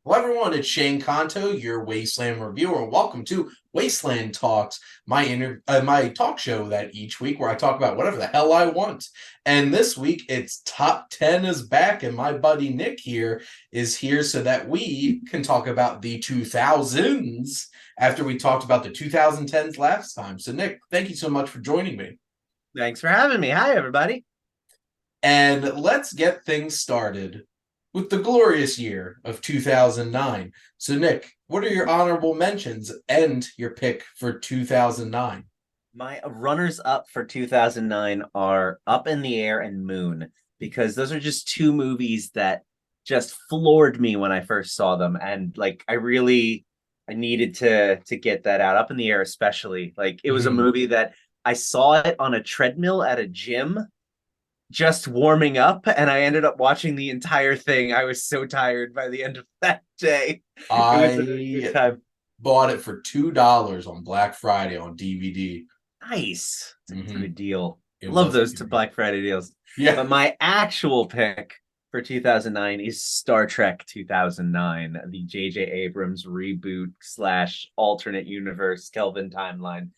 Hello, everyone. It's Shane Kanto, your Wasteland reviewer, and welcome to Wasteland Talks, my talk show that each week where I talk about whatever the hell I want. And this week, it's Top 10 is back, and my buddy Nick here is here so that we can talk about the 2000s after we talked about the 2010s last time. So, Nick, thank you so much for joining me. Thanks for having me. Hi, everybody. And let's get things started with the glorious year of 2009. So, Nick, what are your honorable mentions and your pick for 2009? My runners up for 2009 are Up in the Air and Moon, because those are just two movies that just floored me when I first saw them. And like, I needed to get that out. Up in the Air, especially. Like, it was a Mhm. movie that I saw it on a treadmill at a gym, just warming up, and I ended up watching the entire thing. I was so tired by the end of that day. It was a good I time. bought it for $2 on Black Friday on DVD. Nice. It's a Hmm. good deal. It I love was a those good deal. Black Friday deals. Yeah. But my actual pick for 2009 is Star Trek 2009, the J.J. Abrams reboot slash alternate universe Kelvin timeline.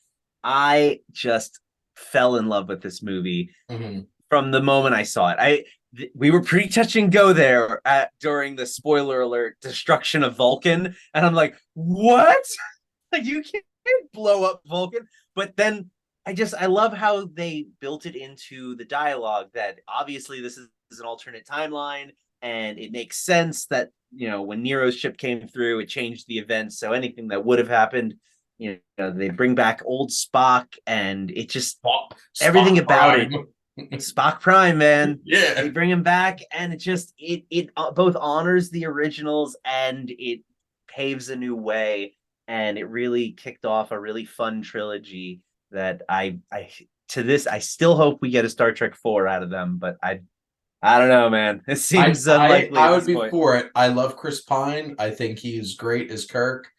I just fell in love with this movie Hmm. from the moment I saw it. We were pretty touch and go there during the spoiler alert destruction of Vulcan, and I'm like, what? Like, you can't blow up Vulcan. But then I love how they built it into the dialogue that obviously this is an alternate timeline, and it makes sense that when Nero's ship came through, it changed the events. So anything that would have happened, they bring back old Spock, and it just everything Spock about it. Prime. Spock Prime, man. They Yeah. bring him back, and it both honors the originals and it paves a new way, and it really kicked off a really fun trilogy that I to this I still hope we get a Star Trek 4 out of them, but I don't know, man. It I seems I unlikely I at would this be point. for it. I love Chris Pine. I think he's great as Kirk.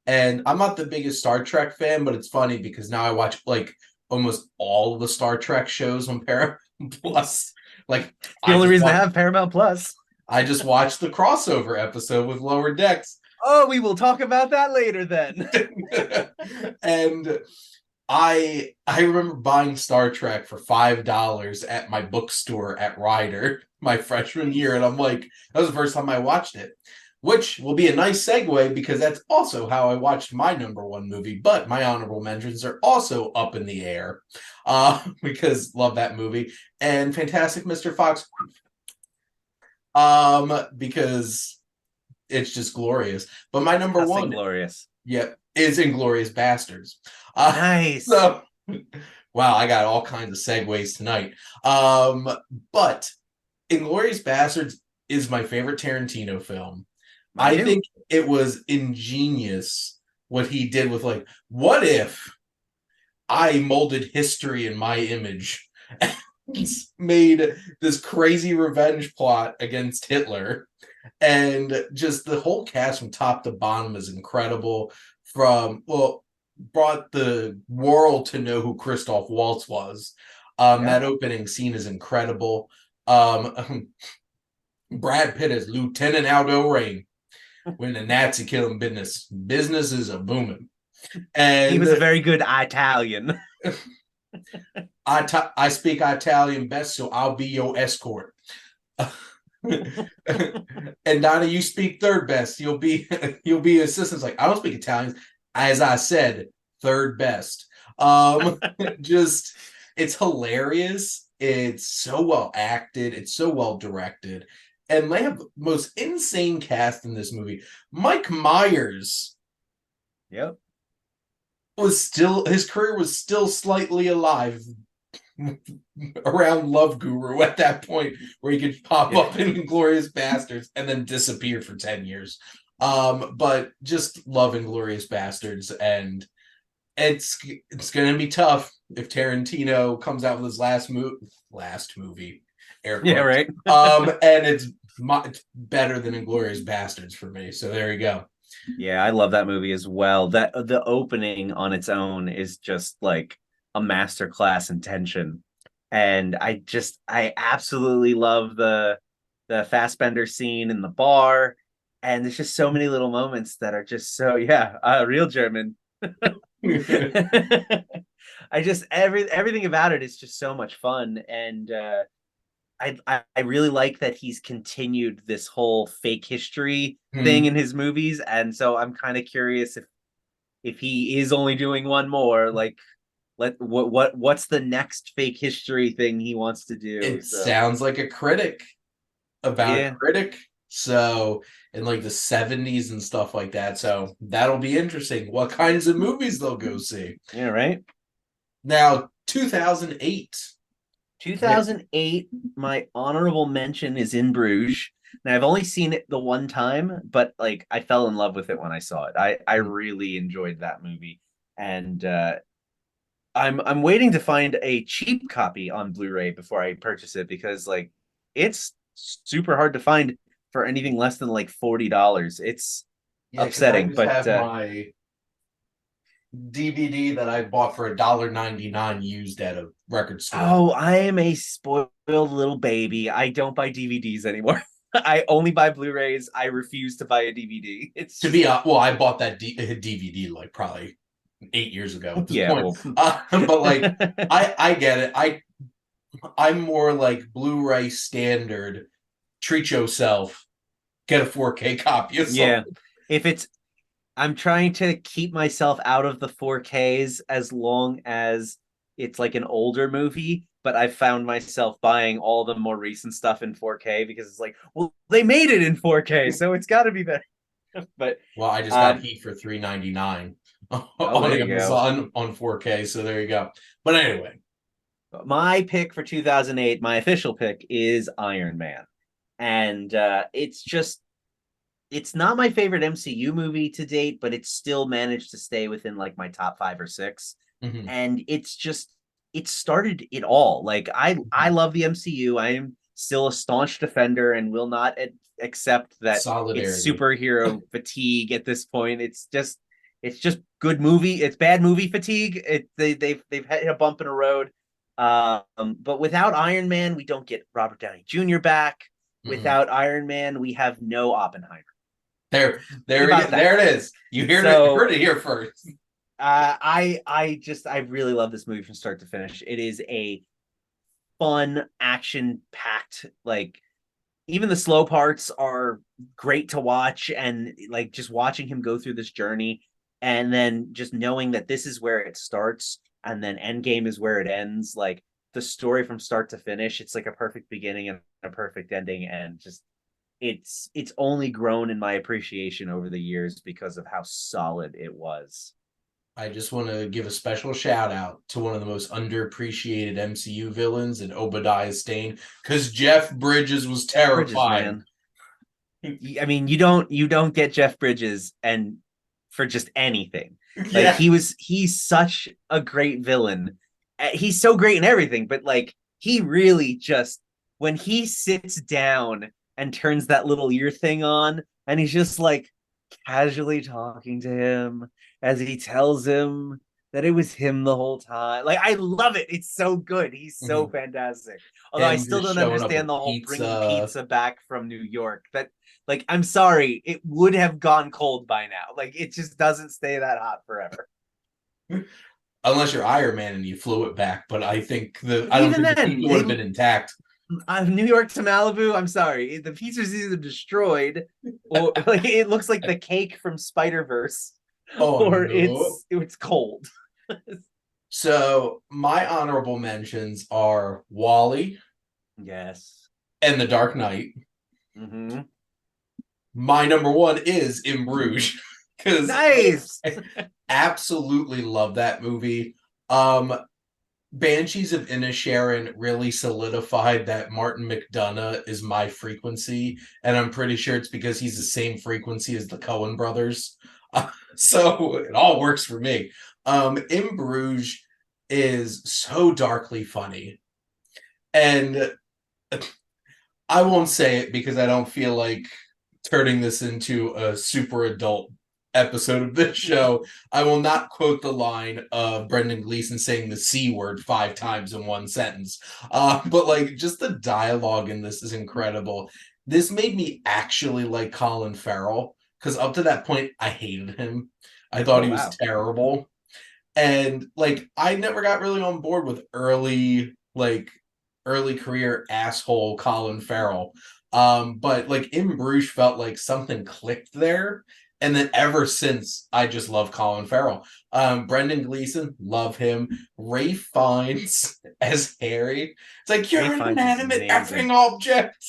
And I'm not the biggest Star Trek fan, but it's funny because now I watch like almost all the Star Trek shows on Paramount Plus. Like The I only just reason to want have Paramount Plus. I just watched the crossover episode with Lower Decks. Oh, we will talk about that later then. And I remember buying Star Trek for $5 at my bookstore at Ryder my freshman year, and I'm like, that was the first time I watched it, which will be a nice segue because that's also how I watched my number one movie. But my honorable mentions are also Up in the Air, because love that movie, and Fantastic Mr. Fox, because it's just glorious. But my number Just one, inglorious. yep, is Inglorious Bastards. Uh, Nice. so wow, I got all kinds of segues tonight. But Inglorious Bastards is my favorite Tarantino film. Mine I too. think it was ingenious what he did with like, what if I molded history in my image? Made this crazy revenge plot against Hitler, and just the whole cast from top to bottom is incredible. Brought the world to know who Christoph Waltz was. Yeah. That opening scene is incredible. Brad Pitt as Lieutenant Aldo Rain when the Nazi killing business. Business is a booming. He was a And very good Italian. I speak Italian best, so I'll be your escort. And Donna, you speak third best. You'll be assistants. Like I don't speak Italian. As I said, third best. Just it's hilarious. It's so well acted. It's so well directed, and they have the most insane cast in this movie. Mike Myers Yep. was still his career was still slightly alive around Love Guru at that point where he could pop Yeah. up in Glorious Bastards and then disappear for 10 years. But just love Inglorious Bastards, and it's gonna be tough if Tarantino comes out with his last movie, air Yeah, quotes. right. And it's much better than Inglorious Bastards for me. So there you go. Yeah, I love that movie as well. That the opening on its own is just like a masterclass in tension. And I absolutely love the Fassbender scene in the bar. And there's just so many little moments that are just so, yeah, real German. I just everything about it is just so much fun, and I really like that he's continued this whole fake history thing in his movies, and so I'm kind of curious if he is only doing one more, like what's the next fake history thing he wants to do. It So sounds like a critic about a yeah, critic. So in like the 70s and stuff like that. So that'll be interesting. What kinds of movies they'll go see. yeah, right. Now, 2008. 2008, my honorable mention is In Bruges. Now I've only seen it the one time, but like I fell in love with it when I saw it. I really enjoyed that movie, and I'm waiting to find a cheap copy on Blu-ray before I purchase it, because like it's super hard to find for anything less than like $40. It's Yeah, because I upsetting, just but have my DVD that I bought for $1.99 used at a record store. oh, I am a spoiled little baby. I don't buy DVDs anymore. I only buy Blu-rays. I refuse to buy a DVD. It's To just be well, I bought that DVD like probably 8 years ago at this yeah, point. well, But like, I get it. I'm more like Blu-ray standard. Treat yourself. Get a 4K copy of yeah. something. If it's I'm trying to keep myself out of the 4Ks as long as it's like an older movie, but I've found myself buying all the more recent stuff in 4K because it's like, well, they made it in 4K, so it's got to be better. But Well, I just got um, Heat for $3.99 oh, on there you go. Amazon on 4K. So there you go. But anyway, My pick for 2008, my official pick is Iron Man, and it's not my favorite MCU movie to date, but it's still managed to stay within like my top 5 or 6. mhm, And it's just it started it all. Like I mhm. love the MCU. I am still a staunch defender and will not accept that it's Solidarity. superhero fatigue at this point. It's just good movie. It's bad movie fatigue. They've hit a bump in a road. But without Iron Man, we don't get Robert Downey Jr. back. Mhm. Without Iron Man, we have no Oppenheimer. Think about that. There it is. You So heard it here first. I really love this movie from start to finish. It is a fun, action packed, like even the slow parts are great to watch, and like just watching him go through this journey, and then just knowing that this is where it starts and then Endgame is where it ends, like the story from start to finish, it's like a perfect beginning and a perfect ending, and just it's only grown in my appreciation over the years because of how solid it was. I just want to give a special shout out to one of the most underappreciated MCU villains in Obadiah Stane, because Jeff Bridges was Jeff Bridges, terrifying. man. I mean, you don't get Jeff Bridges and for just anything. Like Yeah. he's such a great villain. He's so great in everything, but like he really just when he sits down and turns that little ear thing on and he's just like casually talking to him as he tells him that it was him the whole time. Like I love it. It's so good. He's so Mhm. fantastic. Although I Him still just don't showing up understand with the whole bringing pizza. pizza back from New York. That like I'm sorry, it would have gone cold by now. Like it just doesn't stay that hot forever. Unless you're Iron Man and you flew it back, but I don't Even think the then, pizza would have been intact. New York to Malibu. I'm sorry, the pizza's either destroyed or like it looks like the cake from Spider Verse, Oh or no. it's cold. So my honorable mentions are Wally Yes. and The Dark Knight. Mm-hmm. My number one is In Bruges because Nice. I absolutely love that movie. Um, Banshees of Inisherin really solidified that Martin McDonagh is my frequency, and I'm pretty sure it's because he's the same frequency as the Coen brothers. So it all works for me. In Bruges is so darkly funny, and I won't say it because I don't feel like turning this into a super adult episode of this show. I will not quote the line of Brendan Gleeson saying the C word 5 times in one sentence. But like just the dialogue in this is incredible. this made me actually like Colin Farrell, because up to that point I hated him. I thought Oh he was wow. terrible. And like I never got really on board with early career asshole Colin Farrell. But like In Bruges felt like something clicked there. And then ever since, I just love Colin Farrell. Brendan Gleeson, love him. Ray Fiennes as Harry. It's like Ray you're an Fiennes is inanimate amazing. effing object.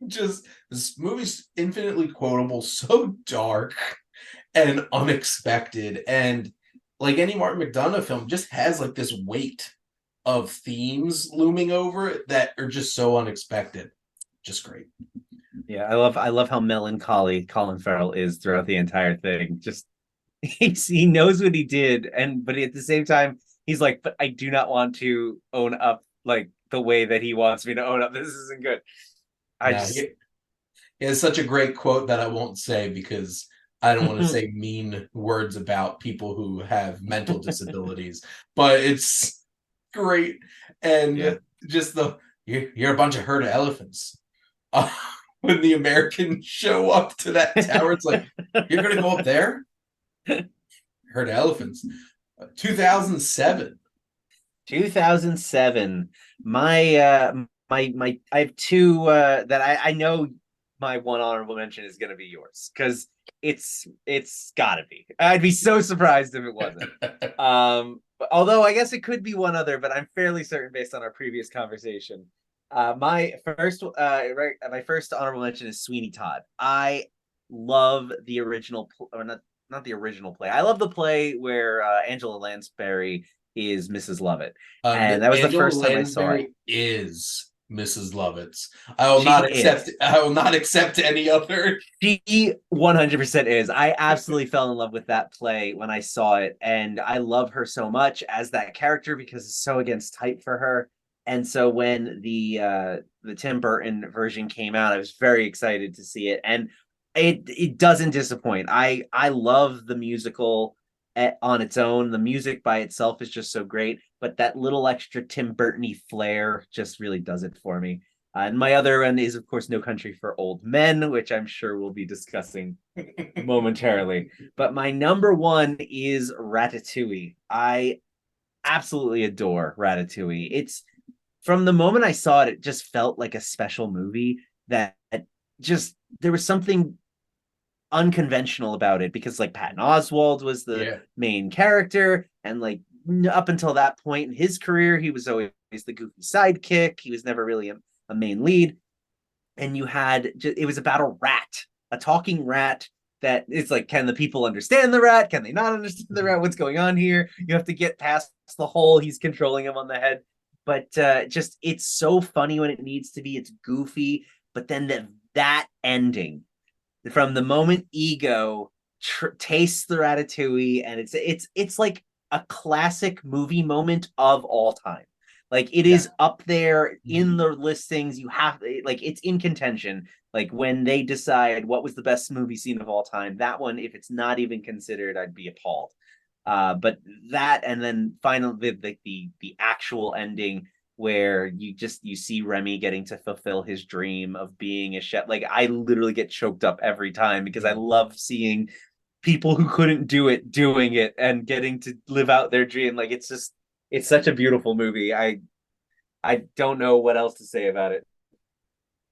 Just this movie's infinitely quotable, so dark and unexpected, and like any Martin McDonagh film, just has like this weight of themes looming over it that are just so unexpected. Just great. Yeah, I love how melancholy Colin Farrell is throughout the entire thing. Just he knows what he did, and but at the same time, he's like, but I do not want to own up like the way that he wants me to own up. This isn't good. I Yeah, just he has such a great quote that I won't say because I don't want to say mean words about people who have mental disabilities, but it's great. yeah. And just you're a bunch of herd of elephants. Uh, when the Americans show up to that tower, it's like, you're going to go up there? Herd of elephants. 2007. 2007. My I have two that I know my one honorable mention is going to be yours because it's got to be. I'd be so surprised if it wasn't. Although I guess it could be one other, but I'm fairly certain based on our previous conversation. My first honorable mention is Sweeney Todd. I love the original, or not the original play. I love the play where Angela Lansbury is Mrs. Lovett, and that was the Angela first time I saw it. Lansbury is Mrs. Lovitz. She is. I will not accept any other. She 100% is. I absolutely fell in love with that play when I saw it, and I love her so much as that character because it's so against type for her. And so when the Tim Burton version came out, I was very excited to see it, and it doesn't disappoint. I love the musical on its own. The music by itself is just so great, but that little extra Tim Burton-y flair just really does it for me. And my other one is, of course, No Country for Old Men, which I'm sure we'll be discussing momentarily. But my number one is Ratatouille. I absolutely adore Ratatouille. It's from the moment I saw it, it just felt like a special movie that just there was something unconventional about it because like Patton Oswalt was the Yeah. main character, and like up until that point in his career, he was always the goofy sidekick. He was never really a main lead. And you had it was about a rat, a talking rat that it's like, can the people understand the rat? Can they not understand the rat? What's going on here? You have to get past the hole he's controlling him on the head. But just it's so funny when it needs to be. It's goofy, but then that ending from the moment Ego tastes the ratatouille, and it's like a classic movie moment of all time. Like it Yeah. is up there in the listings. You have like it's in contention. Like when they decide what was the best movie scene of all time, that one, if it's not even considered, I'd be appalled. But that, and then finally the actual ending where you see Remy getting to fulfill his dream of being a chef. Like I literally get choked up every time because I love seeing people who couldn't do it doing it and getting to live out their dream. Like it's such a beautiful movie. I don't know what else to say about it.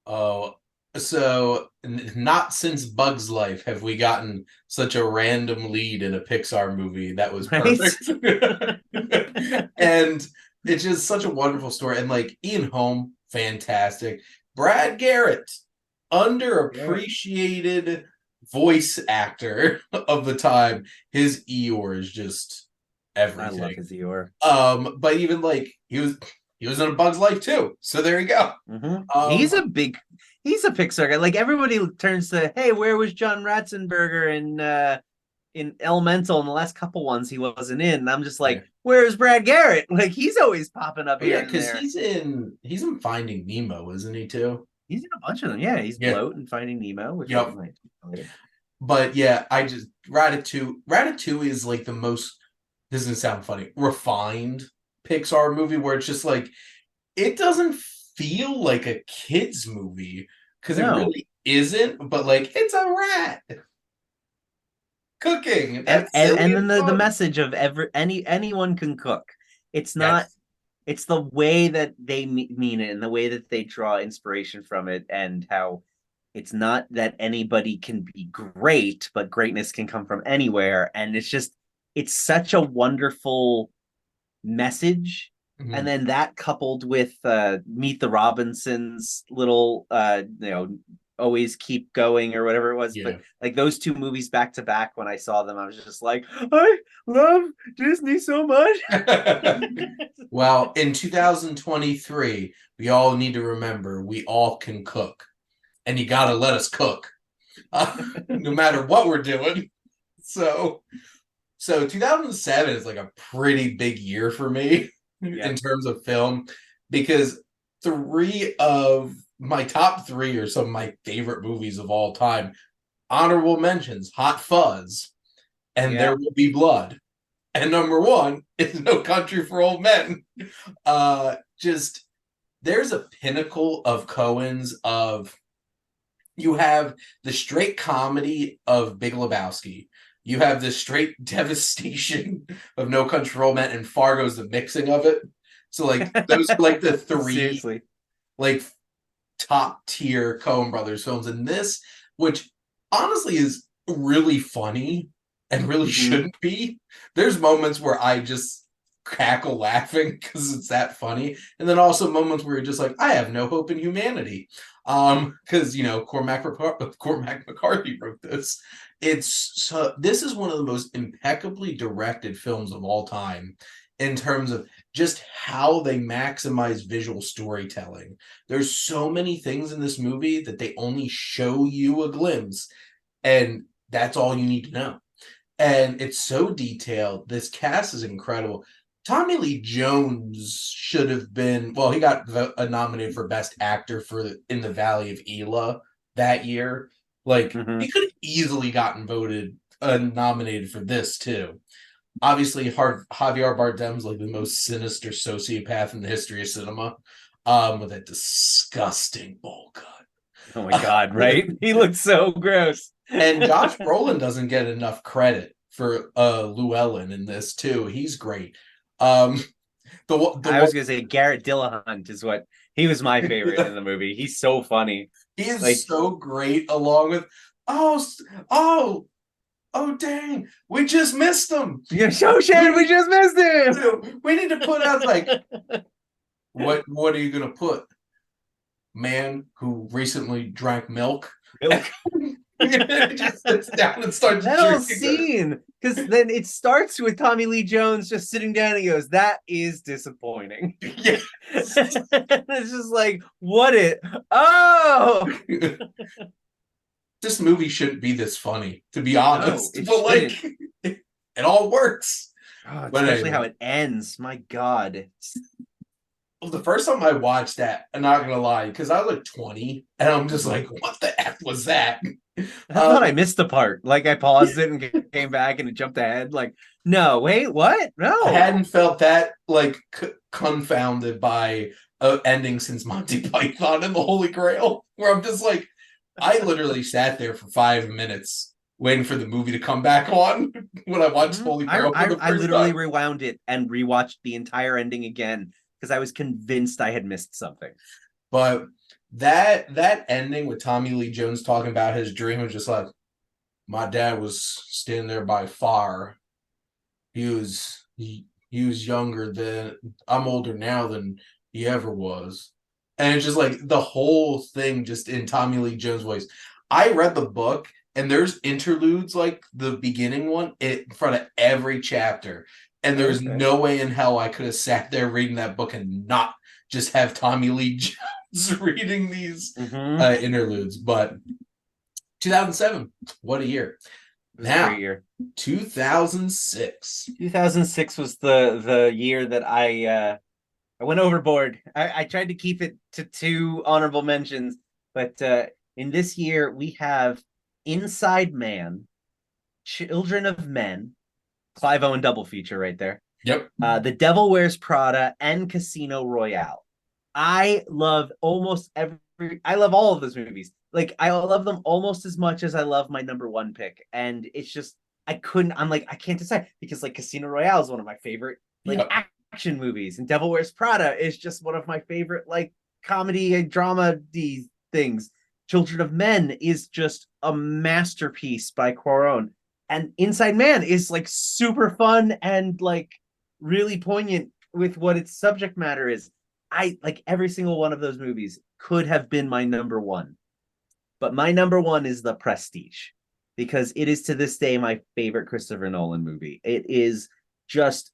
Oh, so not since Bug's Life have we gotten such a random lead in a Pixar movie that was Right? perfect. And it's just such a wonderful story. And like Ian Holm, fantastic. Brad Garrett, underappreciated voice actor of the time. His Eeyore is just I love everything. his Eeyore. But even like he was in a Bug's Life too. So there you go. Mm-hmm. Um, He's a Pixar guy. Like everybody turns to, hey, where was John Ratzenberger in Elemental, and the last couple ones he wasn't in? And I'm just yeah. like, where's Brad Garrett? Like he's always popping up Oh yeah, here and because there. he's in Finding Nemo, isn't he too? He's in a bunch of them. Yeah, he's Yeah. Bloat and Finding Nemo, which we Yep. might do later. But yeah, I just Ratatouille is like the most, this doesn't sound funny, refined Pixar movie where it's just like it doesn't feel like a kids movie because it No. really isn't, but like it's a rat cooking. and That's and, silly and and then the fun. message of anyone can cook. It's not, Yes. it's the way that they mean it and the way that they draw inspiration from it, and how it's not that anybody can be great, but greatness can come from anywhere. And it's just, it's such a wonderful message. And Mhm. then that coupled with Meet the Robinsons little always keep going or whatever it was. But Yeah. like those two movies back to back, when I saw them, I was just like, I love Disney so much. Well, in 2023, we all need to remember we all can cook, and you got to let us cook, no matter what we're doing. So, so 2007 is like a pretty big year for me Yeah. in terms of film because three of my top three are some of my favorite movies of all time. Honorable mentions: Hot Fuzz and There Yeah. Will Be Blood. And number one is No Country for Old Men. Just there's a pinnacle of Coen's of you have the straight comedy of Big Lebowski. You have the straight devastation of No Country for Old Men, and Fargo's the mixing of it. So like those are like the three Seriously. like top tier Coen Brothers films. And this, which honestly is really funny and really Mm-hmm. shouldn't be. There's moments where I just cackle laughing because it's that funny, and then also moments where you're just like, I have no hope in humanity, because Cormac McCarthy wrote this. This is one of the most impeccably directed films of all time in terms of just how they maximize visual storytelling. There's so many things in this movie that they only show you a glimpse, and that's all you need to know. And it's so detailed. This cast is incredible. Tommy Lee Jones should have been, well, he got nominated for Best Actor for In the Valley of Elah that year. Like, he Mm-hmm. could have easily gotten voted nominated for this too. Obviously, Javier Bardem's like the most sinister sociopath in the history of cinema, with that disgusting bowl Oh my cut. God, right? He looks so gross. And Josh Brolin doesn't get enough credit for Llewellyn in this too. He's great. Um, the I one was gonna say Garrett Dillahunt is what, he was my favorite in the movie. He's so funny. he is Like, so great. Along with oh oh oh dang, we just missed him. yeah, so We Shannon, we need just missed him. we need to put out like what are you gonna put? Man who recently drank milk. Milk. Just sits down and starts That whole drinking it. scene, because then it starts with Tommy Lee Jones just sitting down and he goes, that is disappointing. Yes. It's just like, what it, oh This movie shouldn't be this funny, to be no, honest. it But like, shouldn't. it all works. Oh, But especially how anyway, it ends. My God. well, the first time I watched that, I'm not gonna lie, because I was like 20, and I'm just like, what the f was that? I thought I Um, missed the part. Like I paused it and came back and it jumped ahead. Like, no, wait, what? I No. hadn't felt that like confounded by ending since Monty Python and the Holy Grail, where I'm just like, I literally sat there for 5 minutes waiting for the movie to come back on when I watched Mhm. Holy I, Grail for I the I first literally time. rewound it and rewatched the entire ending again because I was convinced I had missed something. But that ending with Tommy Lee Jones talking about his dream was just like, my dad was standing there by fire. He was younger than I'm older now than he ever was. And it's just like the whole thing just in Tommy Lee Jones' voice. I read the book and there's interludes like the beginning one in front of every chapter. And there's Okay. no way in hell I could have sat there reading that book and not just have Tommy Lee Jones reading these Mm-hmm. interludes. But 2007, what a year. It was a great Now, year. 2006. 2006 was the year that I went overboard. I tried to keep it to two honorable mentions, but in this year we have Inside Man, Children of Men, Clive Owen double feature right there. Yep. The Devil Wears Prada and Casino Royale. I love almost every. I love all of those movies. Like I love them almost as much as I love my number one pick, and it's just I couldn't. I'm like I can't decide because like Casino Royale is one of my favorite like Yep. action movies, and Devil Wears Prada is just one of my favorite like comedy and drama things. Children of Men is just a masterpiece by Quaron, and Inside Man is like super fun and like really poignant with what its subject matter is. I like every single one of those movies could have been my number one, but my number one is The Prestige because it is to this day my favorite Christopher Nolan movie. It is just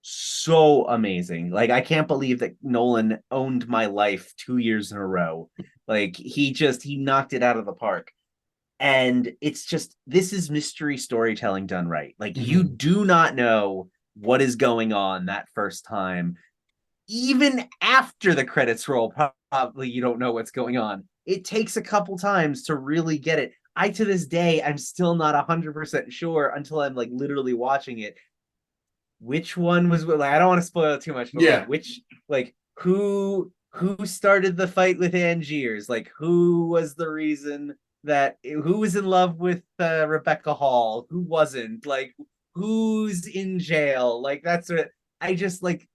so amazing. Like I can't believe that Nolan owned my life 2 years in a row. Like he knocked it out of the park. And it's just this is mystery storytelling done right. Like you Mhm. do not know what is going on that first time even after the credits roll, probably you don't know what's going on. It takes a couple times to really get it. I to this day, I'm still not 100% sure until I'm like literally watching it. Which one was like? I don't want to spoil it too much, but like Yeah. which like who started the fight with Angiers? Like who was the reason that who was in love with Rebecca Hall? Who wasn't? Like who's in jail? Like that's what I just like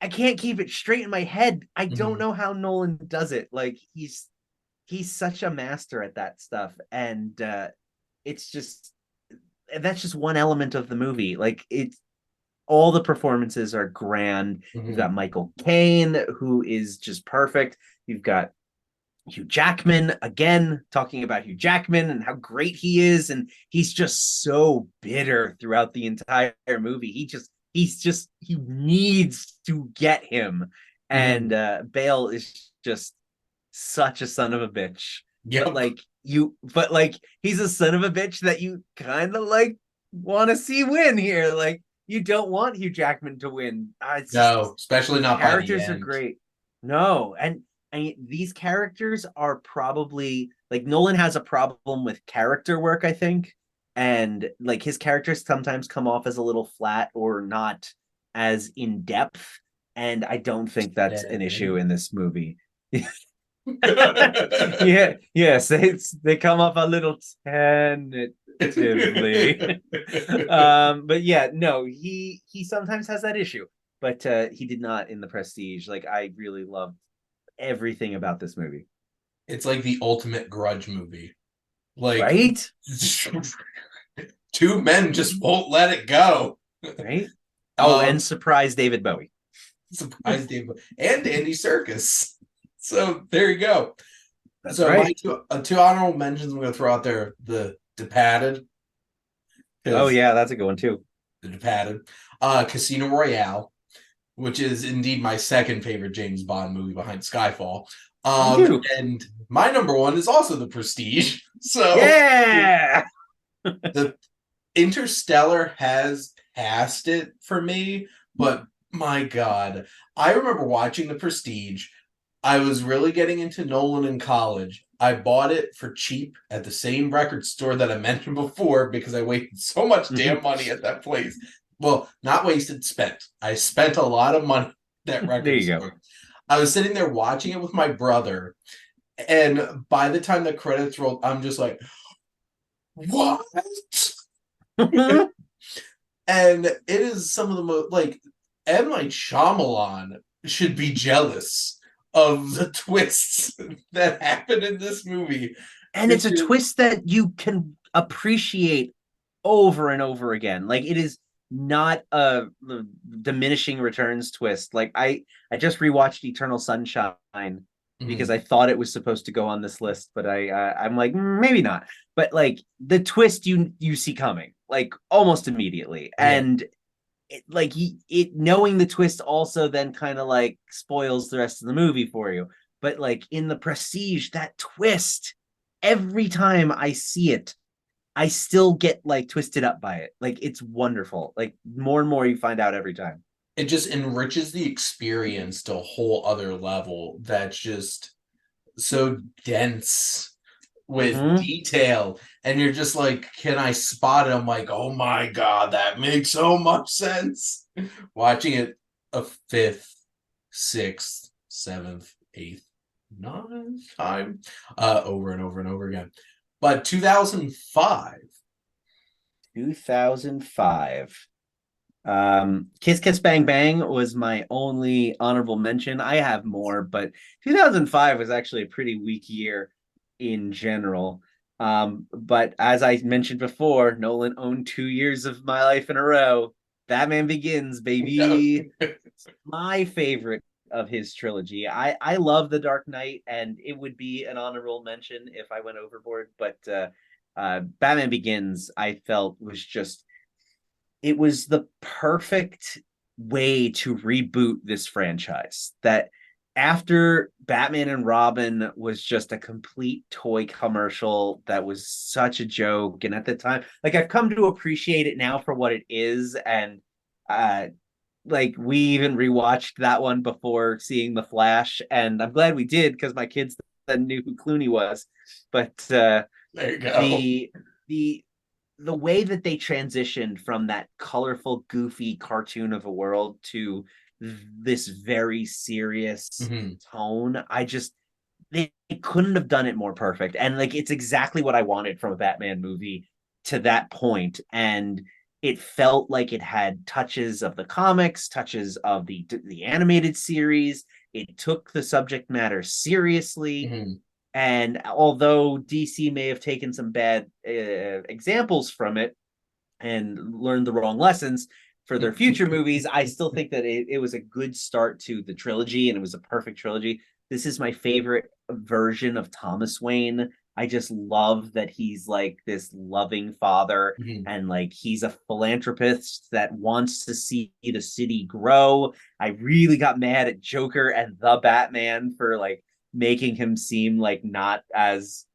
I can't keep it straight in my head. I don't Mhm. know how Nolan does it. Like he's such a master at that stuff, and it's just that's just one element of the movie. Like it's all the performances are grand. You've Mhm. got Michael Caine, who is just perfect. You've got Hugh Jackman again, talking about Hugh Jackman and how great he is, and he's just so bitter throughout the entire movie. He needs to get him, and Mhm. Bale is just such a son of a bitch. But Yep. he's a son of a bitch that you kind of like want to see win here. Like you don't want Hugh Jackman to win. It's No, just especially the not by the characters are end. great. No, and these characters are probably like Nolan has a problem with character work, I think. And like his characters sometimes come off as a little flat or not as in depth. And I don't think that's an issue Dead. in this movie. Yeah, yes, they come off a little tentatively. But yeah, no, he sometimes has that issue, but he did not in The Prestige. Like I really loved everything about this movie. It's like the ultimate grudge movie. Like Right? two men just won't let it go. Right? Oh, and Um, surprise David Bowie. surprise Dave and Andy Serkis. So there you go. That's So my right. two honorable mentions I'm going to throw out there: the Departed, Oh because yeah, that's a good one too. the Departed, Casino Royale, which is indeed my second favorite James Bond movie behind Skyfall. Me too. And my number one is also The Prestige. So Yeah. the Interstellar has passed it for me, but my God, I remember watching The Prestige. I was really getting into Nolan in college. I bought it for cheap at the same record store that I mentioned before because I wasted so much damn money at that place. Well, not wasted, spent. I spent a lot of money at that There record you go. store. I was sitting there watching it with my brother, and by the time the credits rolled, I'm just like, what? And it is some of the most like M. Night Shyamalan should be jealous of the twists that happen in this movie. And it's a Because twist that you can appreciate over and over again. Like it is not a diminishing returns twist. Like I just rewatched Eternal Sunshine because Mhm. I thought it was supposed to go on this list, but I'm like maybe not. But like the twist you see coming like almost immediately, Yeah, and it knowing the twist also then kind of like spoils the rest of the movie for you. But like in The Prestige, that twist every time I see it I still get like twisted up by it. Like it's wonderful. Like more and more you find out every time. it just enriches the experience to a whole other level that's just so dense with Mm-hmm. detail. And you're just like, can I spot it? I'm like, oh my God, that makes so much sense. Watching it a fifth, sixth, seventh, eighth, ninth time, over and over and over again. But 2005. 2005. Kiss Kiss Bang Bang was my only honorable mention. I have more, but 2005 was actually a pretty weak year in general. But as I mentioned before, Nolan owned 2 years of my life in a row. Batman Begins, baby. It's my favorite of his trilogy. I love The Dark Knight, and it would be an honorable mention if I went overboard. But Batman Begins, I felt was just, it was the perfect way to reboot this franchise. That after Batman and Robin was just a complete toy commercial that was such a joke, and at the time, like, I've come to appreciate it now for what it is. And uh like, we even rewatched that one before seeing The Flash, and I'm glad we did because my kids then knew who Clooney was. But There you go. the way that they transitioned from that colorful, goofy cartoon of a world to this very serious tone, they couldn't have done it more perfect. And like, it's exactly what I wanted from a Batman movie to that point. And it felt like it had touches of the comics, touches of the animated series. It took the subject matter seriously. And although DC may have taken some bad examples from it and learned the wrong lessons for their future movies, I still think that it was a good start to the trilogy, and it was a perfect trilogy. This is my favorite version of Thomas Wayne. I just love that he's like this loving father, and like, he's a philanthropist that wants to see the city grow. I really got mad at Joker and the Batman for like making him seem like not as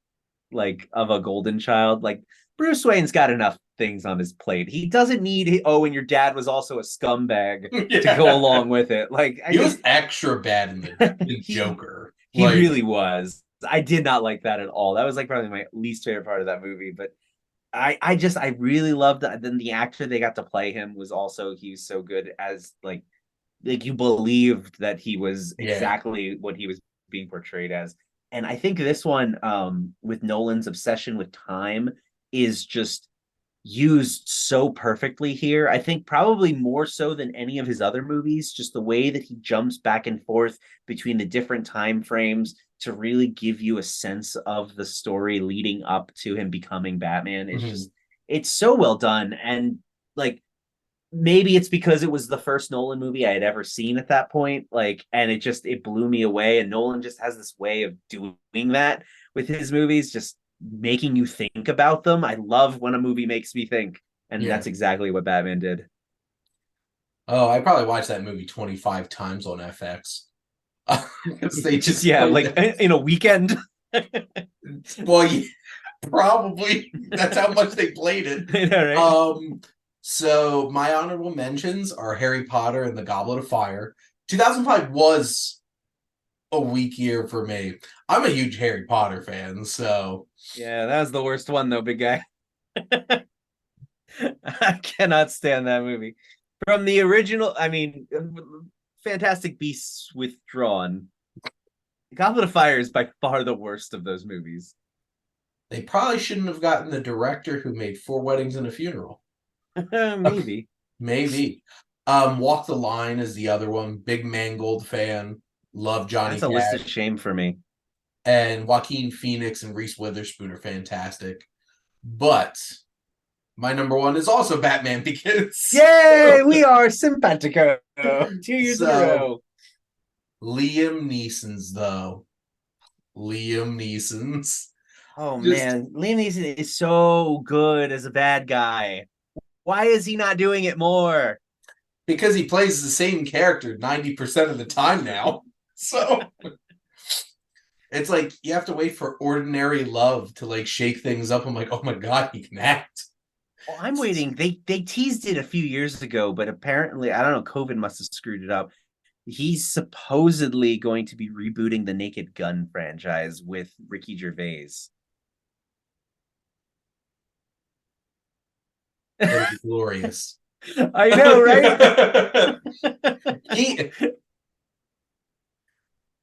like of a golden child. Like, Bruce Wayne's got enough things on his plate. He doesn't need, oh, and your dad was also a scumbag to go along with it. Like, he was extra bad in the Joker. He really was. I did not like that at all. That was like probably my least favorite part of that movie. But I really loved that. Then the actor they got to play him was also, he was so good as like you believed that he was exactly what he was being portrayed as. And I think this one, with Nolan's obsession with time, is just used so perfectly here. I think probably more so than any of his other movies, just the way that he jumps back and forth between the different time frames to really give you a sense of the story leading up to him becoming Batman. It's just, it's so well done. And like, maybe it's because it was the first Nolan movie I had ever seen at that point. Like, and it blew me away. And Nolan just has this way of doing that with his movies, just making you think about them. I love when a movie makes me think. And that's exactly what Batman did. Oh, I probably watched that movie 25 times on FX. Because they just like in a weekend. Well, yeah, probably. That's how much they played it. Right? So my honorable mentions are Harry Potter and the Goblet of Fire. 2005 was a weak year for me. I'm a huge Harry Potter fan, so yeah, that was the worst one though, big guy. I cannot stand that movie. From the original, I mean, Fantastic Beasts Withdrawn, Goblet of Fire is by far the worst of those movies. They probably shouldn't have gotten the director who made Four Weddings and a Funeral. Maybe. Maybe. Walk the Line is the other one. Big Mangold fan. Love Johnny That's a list of Cash. shame for me. And Joaquin Phoenix and Reese Witherspoon are fantastic. But my number one is also Batman Begins. Yay! We are simpatico. 2 years in a row. Liam Neeson's, though. Liam Neeson's. Oh, man. Liam Neeson is so good as a bad guy. Why is he not doing it more? Because he plays the same character 90% of the time now. So it's like you have to wait for Ordinary Love to like shake things up. I'm like, oh my God, he can act. Well, I'm waiting. They teased it a few years ago, but apparently, I don't know, COVID must have screwed it up. He's supposedly going to be rebooting the Naked Gun franchise with Ricky Gervais. That would be glorious. I know, right?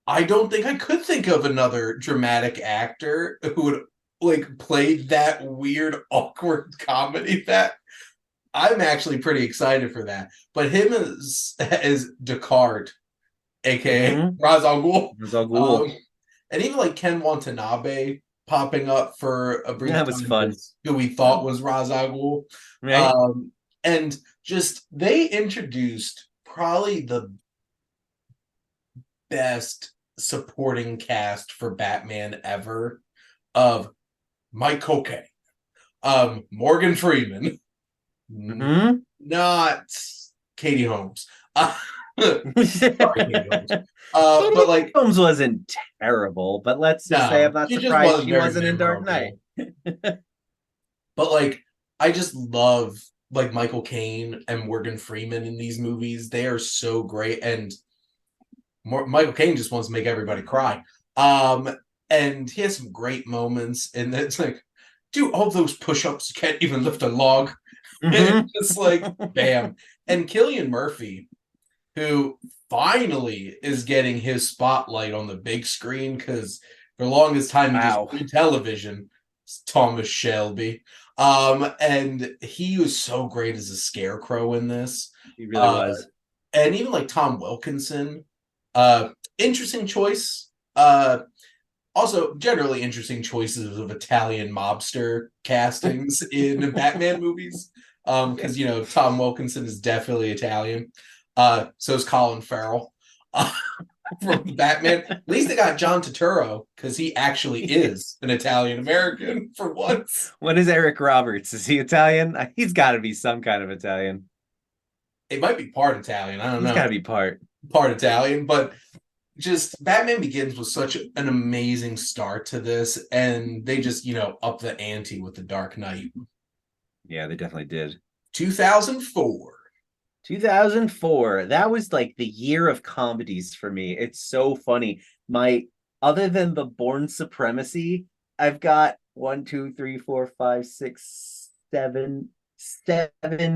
I don't think I could think of another dramatic actor who would like play that weird, awkward comedy. That I'm actually pretty excited for that. But him as Descartes, aka Mm-hmm. Ra's al Ghul, Zagul. um, and even like Ken Watanabe popping up for a brief That was time fun. as who we thought was Ra's al Ghul. Right? Um, and just they introduced probably the best supporting cast for Batman ever of Mike Cocaine, Morgan Freeman, Mm-hmm. not Katie Holmes. Sorry, Katie Holmes. Katie But like, Holmes wasn't terrible, but let's just say I'm no, not she just surprised wasn't she very wasn't in Dark Knight. memorable. But like, I just love like Michael Caine and Morgan Freeman in these movies. They are so great, and Michael Caine just wants to make everybody cry. And he has some great moments, and it's like, do all those push-ups, you can't even lift a log. Mm-hmm. It's just like, bam. And Cillian Murphy, who finally is getting his spotlight on the big screen, because for the longest time he just Wow. did television. Thomas Shelby. And he was so great as a scarecrow in this. He really Uh, was. and even like Tom Wilkinson, uh, interesting choice. Also, generally interesting choices of Italian mobster castings in Batman movies. Because you know Tom Wilkinson is definitely Italian. So is Colin Farrell from Batman. At least they got John Turturro because he actually is an Italian American for once. What is Eric Roberts? Is he Italian? He's got to be some kind of Italian. It might be part Italian. I don't He's got know, to be part. part Italian, but just Batman Begins was such an amazing start to this, and they just up the ante with the Dark Knight. Yeah, they definitely did. 2004. 2004. That was like the year of comedies for me. It's so funny. My Other than the Born Supremacy, I've got one, two, three, four, five, six, seven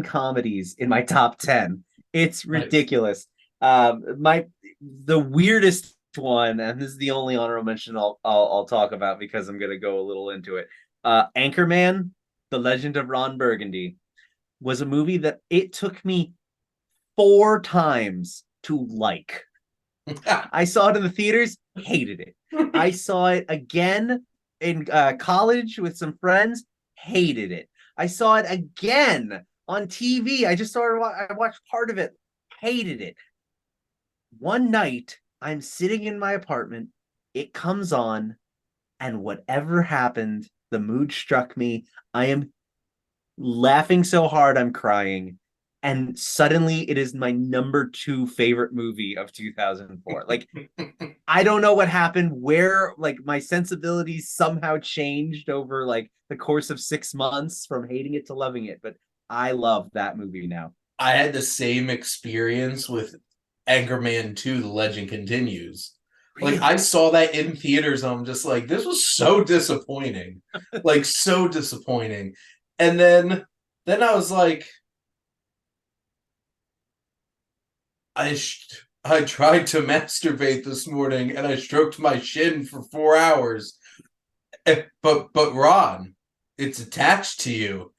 comedies in my top 10. It's Nice. ridiculous. My The weirdest one, and this is the only honorable mention I'll talk about because I'm gonna go a little into it. Anchorman, The Legend of Ron Burgundy, was a movie that it took me 4 times to like. I saw it in the theaters, hated it. I saw it again in college with some friends, hated it. I saw it again on TV. I watched part of it, hated it. One night, I'm sitting in my apartment, it comes on, and whatever happened, the mood struck me. I am laughing so hard I'm crying. And suddenly it is my number 2 favorite movie of 2004. Like, I don't know what happened, where like my sensibilities somehow changed over like the course of 6 months from hating it to loving it. But I love that movie now. I had the same experience with Anchorman 2, The Legend Continues. Like I Really? saw that in theaters and I'm just like, this was so disappointing. Like so disappointing. And then I was like, I tried to masturbate this morning and I stroked my shin for 4 hours. But Ron, it's attached to you.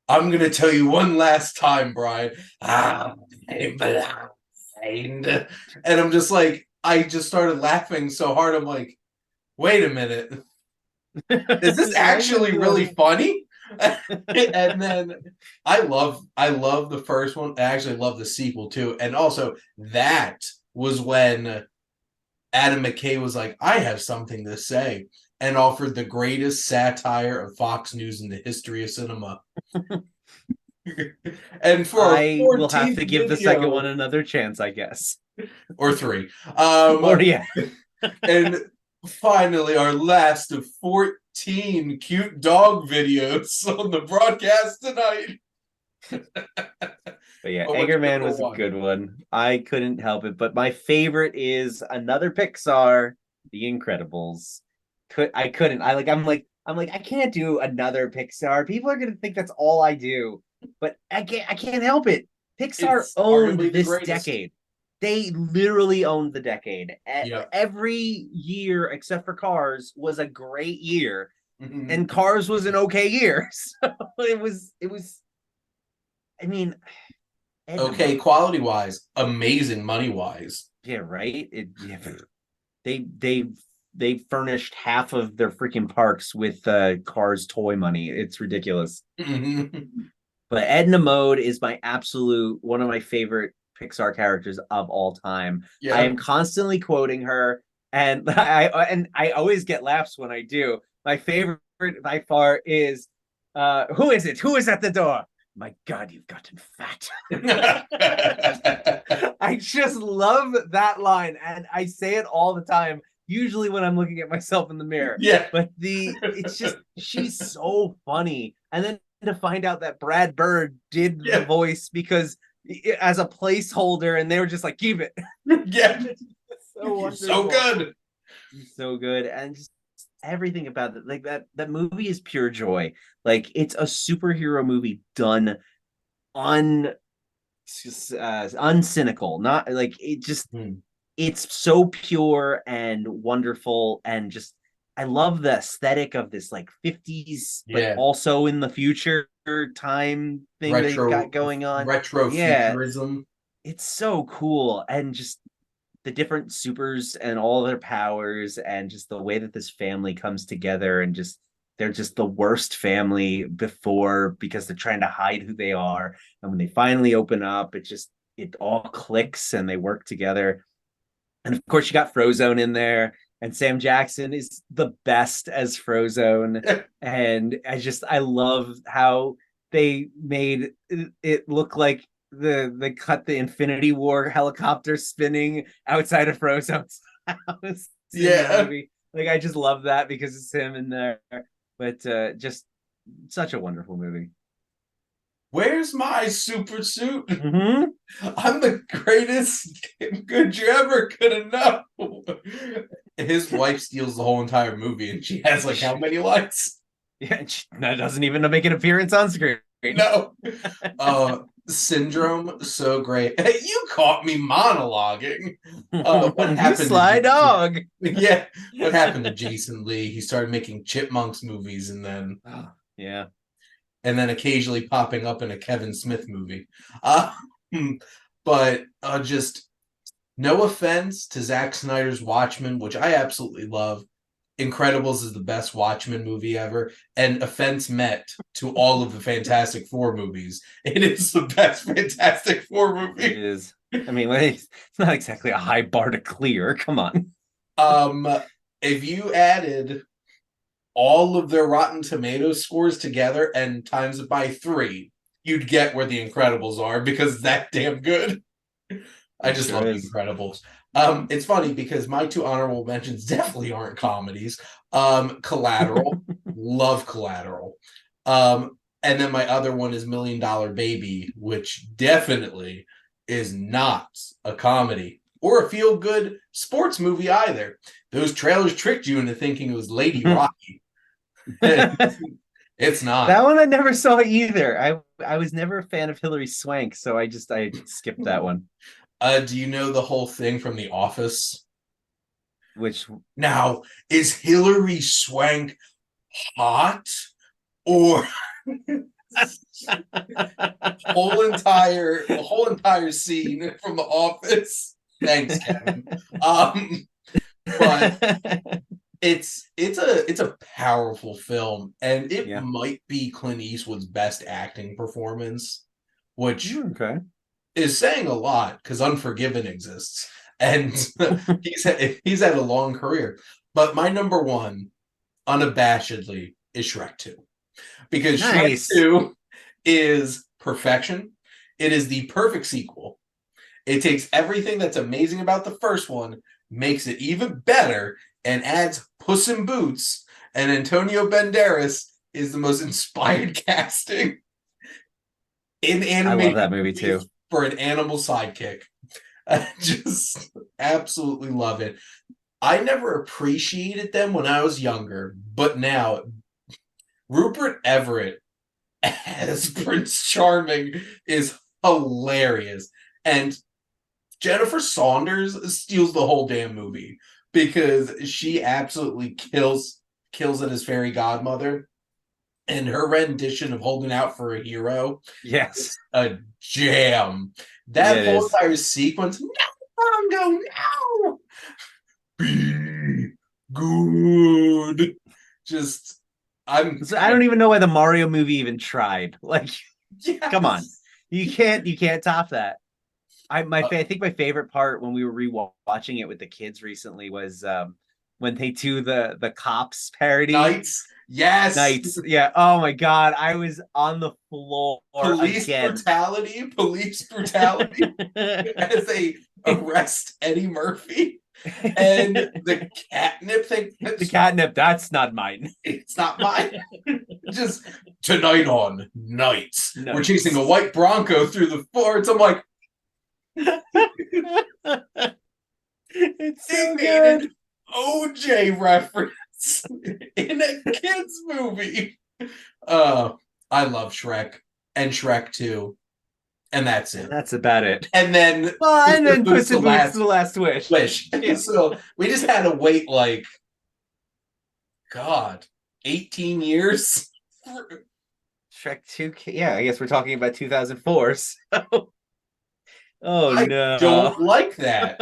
I'm gonna tell you one last time, Brian. I'm blind. And I'm just like, I just started laughing so hard. I'm like, wait a minute, is this actually really funny? And then I love the first one. I actually love the sequel too. And also that was when Adam McKay was like, I have something to say, and offered the greatest satire of Fox News in the history of cinema. And for our I will have 14th to give the second one video, another chance, I guess. or three, Or yeah. and finally our last of 14 cute dog videos on the broadcast tonight. But yeah, Oh, what's your Anchorman number was a one? good one. I couldn't help it. But my favorite is another Pixar, The Incredibles. I couldn't. I'm like, I can't do another Pixar. People are gonna think that's all I do. But I can't help it. Pixar It's owned arguably the this greatest. decade. they literally owned the decade. Yeah. Every year except for Cars was a great year, Mhm. and Cars was an okay year. So it was. I mean, Edna Okay, Mode. quality wise, amazing money wise. Yeah, right. They they furnished half of their freaking parks with Cars toy money. It's ridiculous. But Edna Mode is my absolute one of my favorite Pixar characters of all time. I Yeah. am constantly quoting her, and I always get laughs when I do. My favorite by far is who is it? Who is at the door? My God, you've gotten fat. I just love that line, and I say it all the time. Usually when I'm looking at myself in the mirror, Yeah. but it's just she's so funny, and then to find out that Brad Bird did the Yeah. voice because as a placeholder, and they were just like, keep it. Yeah. So You're so wonderful. good. He's so good, and just everything about it, like that movie is pure joy. Like it's a superhero movie done un uncynical, not like it just Hmm. it's so pure and wonderful, and just I love the aesthetic of this like 50s but Yeah. also in the future time thing they've got Retro going on. retro Yeah, futurism. it's so cool, and just the different supers and all their powers, and just the way that this family comes together, and just they're just the worst family before because they're trying to hide who they are, and when they finally open up it all clicks and they work together. And of course you got Frozone in there, and Sam Jackson is the best as Frozone. And I love how they made it look like they cut the Infinity War helicopter spinning outside of Frozone's house in the Yeah. movie. Like I just love that because it's him in there. But just such a wonderful movie. Where's my super suit? Mm-hmm. I'm the greatest good you ever could have known. His wife steals the whole entire movie, and she has like how many lines? Yeah, that doesn't even make an appearance on screen. No. Syndrome, so great. Hey, you caught me monologuing. What You happened to sly Jason? dog. Yeah, what happened to Jason Lee? He started making Chipmunks movies, Yeah. and then occasionally popping up in a Kevin Smith movie. Uh, but just no offense to Zack Snyder's Watchmen, which I absolutely love. Incredibles is the best Watchmen movie ever, and offense met to all of the Fantastic Four movies. It is the best Fantastic Four It movie. is. I mean, it's not exactly a high bar to clear. Come on. Um, if you added all of their Rotten Tomatoes scores together and times it by 3, you'd get where The Incredibles are because that damn good. I It just sure love The is. Incredibles. It's funny because my 2 honorable mentions definitely aren't comedies. Collateral, love Collateral. And then my other one is Million Dollar Baby, which definitely is not a comedy or a feel good sports movie either. Those trailers tricked you into thinking it was Lady Rocky. That It's not. one I never saw either. I was never a fan of Hilary Swank, so I skipped that one. Do you know the whole thing from The Office? Which Now, is Hilary Swank hot or whole entire scene from The Office? Thanks, Kevin. But it's a powerful film, and it yeah. might be Clint Eastwood's best acting performance, which Okay. is saying a lot because Unforgiven exists, and he's had a long career. But my number one, unabashedly, is Shrek 2, because Shrek Nice. 2 is perfection. It is the perfect sequel. It takes everything that's amazing about the first one, makes it even better, and adds Puss in Boots. And Antonio Banderas is the most inspired casting in I love animated that movie too. movies for an animal sidekick. I just absolutely love it. I never appreciated them when I was younger, but now Rupert Everett as Prince Charming is hilarious. And Jennifer Saunders steals the whole damn movie because she absolutely kills it as fairy godmother, and her rendition of "Holding Out for a Hero" Yes. is a jam. Yeah, That it whole is. entire sequence, no, Bongo, no, be good. Just, I'm, So I don't even know why the Mario movie even tried. Like, come on. yes. You can't top that. Uh, I think my favorite part when we were rewatching it with the kids recently was when they do the cops parody Knights, yes. nights. Yeah. Oh my god, I was on the floor again. Police brutality as they arrest Eddie Murphy. And the catnip thing, The catnip, that's not mine. it's not mine. Just tonight on Nights, we're chasing a Nice. white Bronco through the forest. I'm like, It's they so made an good. OJ reference in a kids movie. I love Shrek and Shrek 2, and that's And it. that's about it. And then Well, Puss and in then Boots: Puss The in Boots: Last The Last Wish. Wish. Yeah. So we just had to wait like, God, 18 years. Shrek 2. Yeah, I guess we're talking about 2004. So. Oh I no. don't like that.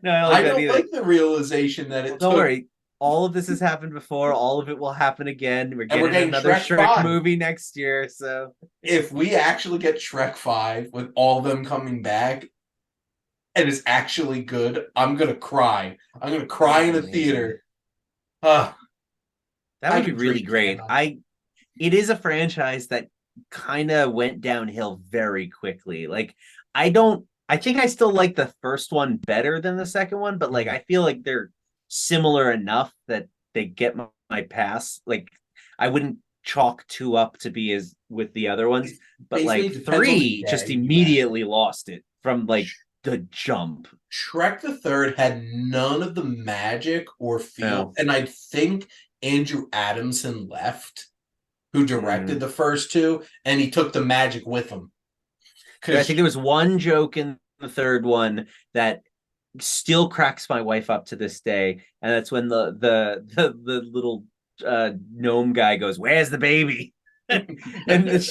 No, I don't like I that don't either. like the realization that Well, it don't took, worry. All of this has happened before. All of it will happen again. We're and we're getting getting another Shrek Shrek 5. movie next year. So If we actually get Shrek 5 with all of them coming back and it's actually good, I'm going to cry. I'm going to that cry would in be a amazing. theater. Uh, That I would be could really dream great. that. It is a franchise that kind of went downhill very quickly. Like I think I still like the first one better than the second one, but like I feel like they're similar enough that they get my pass. Like I wouldn't chalk two up to be as with the other ones, but Basically, like it depends on the three just day you ask. immediately lost it from like the jump. Shrek the Third had none of the magic or feel, No. and I think Andrew Adamson left, who directed Mm. the first two, and he took the magic with him. I Because think there was one joke in the third one that still cracks my wife up to this day, and that's when the little gnome guy goes, "Where's the baby?" And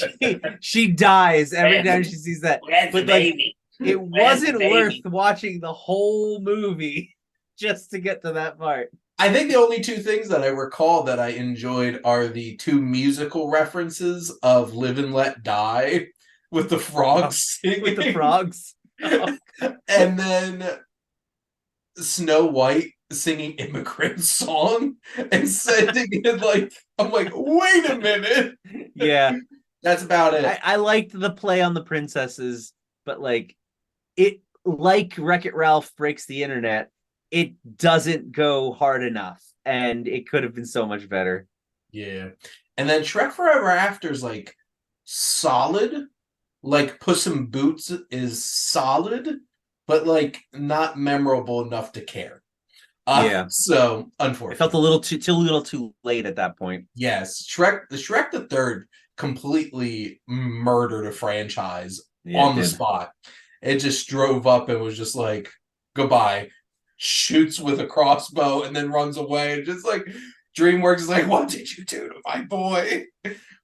she dies every time she sees that. Where's the But like, baby? it Where's the wasn't worth baby? watching the whole movie just to get to that part. I think the only two things that I recall that I enjoyed are the two musical references of "Live and Let Die" with the Oh, frogs with the singing, frogs. Oh, and then Snow White singing "Immigrant Song" and sending it like, I'm like, wait a minute. yeah, That's about it. I liked the play on the princesses, but like it, like Wreck-It Ralph breaks the internet, it doesn't go hard enough, and it could have been so much better. Yeah. And then Shrek Forever After is like solid. Like Puss in Boots is solid, but like not memorable enough to care. Yeah, So it felt a unfortunate. little too late at that point. Yes, Shrek the Third completely murdered a franchise Yeah, it on the did. spot. It just drove up and was just like, goodbye. Shoots with a crossbow and then runs away. And just like DreamWorks is like, what did you do to my boy?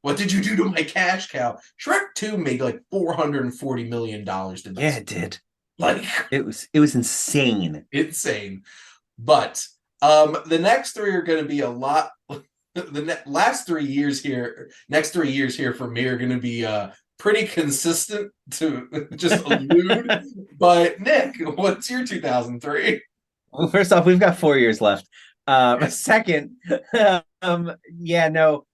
What did you do to my cash cow? Shrek 2 made like $440 million to Yeah, this. it did. Like, It was insane. insane. But the next three are going to be a lot. Last 3 years here, next 3 years here for me are going to be pretty consistent to just allude. But Nick, what's your 2003? Well, first off, we've got 4 years left. Second, yeah, no,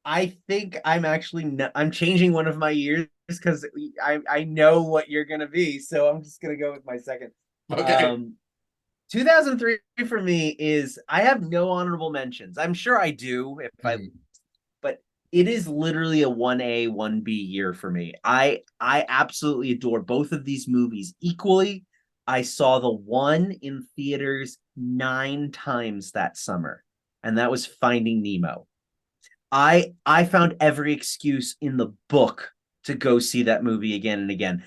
I think I'm changing one of my years because I know what you're gonna be, so I'm just gonna go with my second. Okay. Um, 2003 for me is I have no honorable mentions. I'm sure I do if I, Hmm. but it is literally a 1A 1B year for me. I absolutely adore both of these movies equally. I saw the one in theaters 9 times that summer, and that was Finding Nemo. I found every excuse in the book to go see that movie again and again.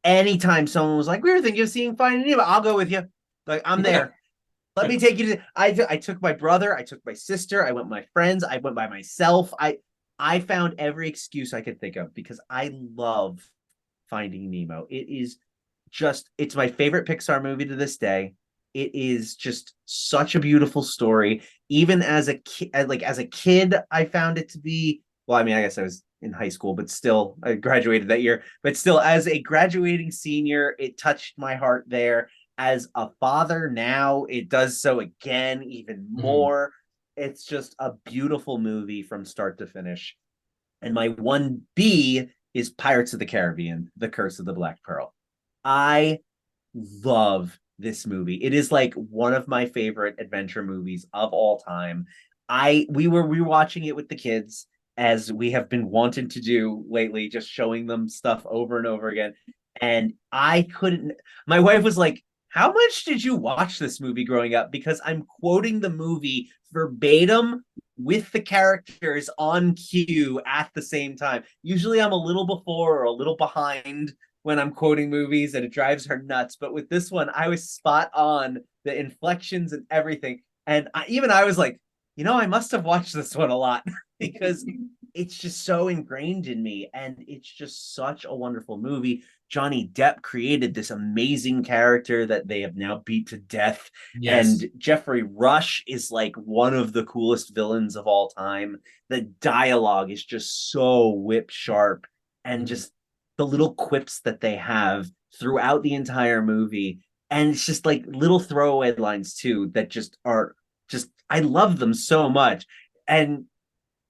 anytime someone was like, we were thinking of seeing Finding Nemo, I'll go with you. Like, I'm there. Let me take you to. I took my brother, I took my sister, I went with my friends, I went by myself. I found every excuse I could think of because I love Finding Nemo. It is just, it's my favorite Pixar movie to this day. It is just such a beautiful story. Even as a kid, like as a kid, I found it to be, well, I mean, I guess I was in high school, but still I graduated that year. But still, as a graduating senior, it touched my heart there. As a father now, it does so again, even Mhm. more. It's just a beautiful movie from start to finish. And my 1B is Pirates of the Caribbean, The Curse of the Black Pearl. I love this movie. It is like one of my favorite adventure movies of all time. We were rewatching it with the kids, as we have been wanting to do lately, just showing them stuff over and over again. And I couldn't, my wife was like, how much did you watch this movie growing up? Because I'm quoting the movie verbatim with the characters on cue at the same time. Usually I'm a little before or a little behind when I'm quoting movies, and it drives her nuts. But with this one, I was spot on, the inflections and everything. And even I was like, I must have watched this one a lot because it's just so ingrained in me. And it's just such a wonderful movie. Johnny Depp created this amazing character that they have now beat to death. Yes. And Jeffrey Rush is like one of the coolest villains of all time. The dialogue is just so whip sharp, and Mhm. just the little quips that they have throughout the entire movie. And it's just like little throwaway lines too that just are just, I love them so much. And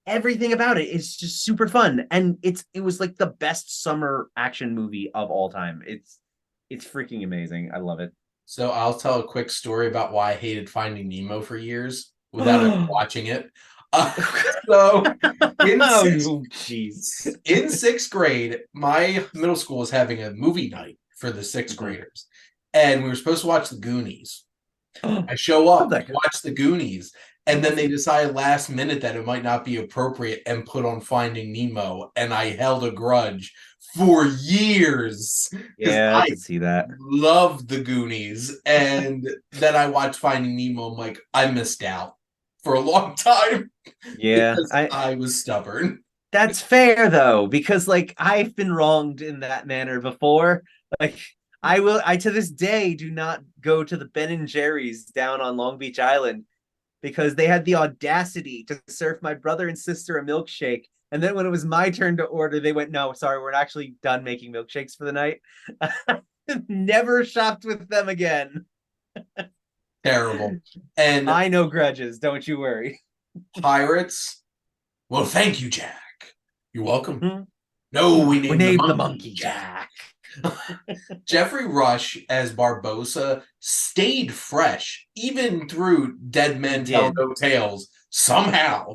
everything about it is just super fun. And it was like the best summer action movie of all time. It's freaking amazing. I love it. So I'll tell a quick story about why I hated Finding Nemo for years without ever watching it. Uh, so in sixth Oh, jeez. in sixth grade, my middle school was having a movie night for the sixth graders, and we were supposed to watch The Goonies. I show Love up, that guy. watch The Goonies, and then they decided last minute that it might not be appropriate and put on Finding Nemo, and I held a grudge for years because Yeah, I I could see that. loved The Goonies, and then I watched Finding Nemo. I'm like, I missed out for a long time Yeah, because I I was stubborn. that's fair though, because like I've been wronged in that manner before. Like I to this day do not go to the Ben and Jerry's down on Long Beach Island because they had the audacity to serve my brother and sister a milkshake. And then when it was my turn to order, they went, no, sorry, we're actually done making milkshakes for the night. Never shopped with them again. Terrible. And I know grudges, don't you worry. Pirates. Well, thank you, Jack. You're welcome. Hmm? No, we We named the named the monkey monkey Jack. Jack. Jeffrey Rush as Barbosa stayed fresh even through Dead He Men Tell did. No Tales somehow.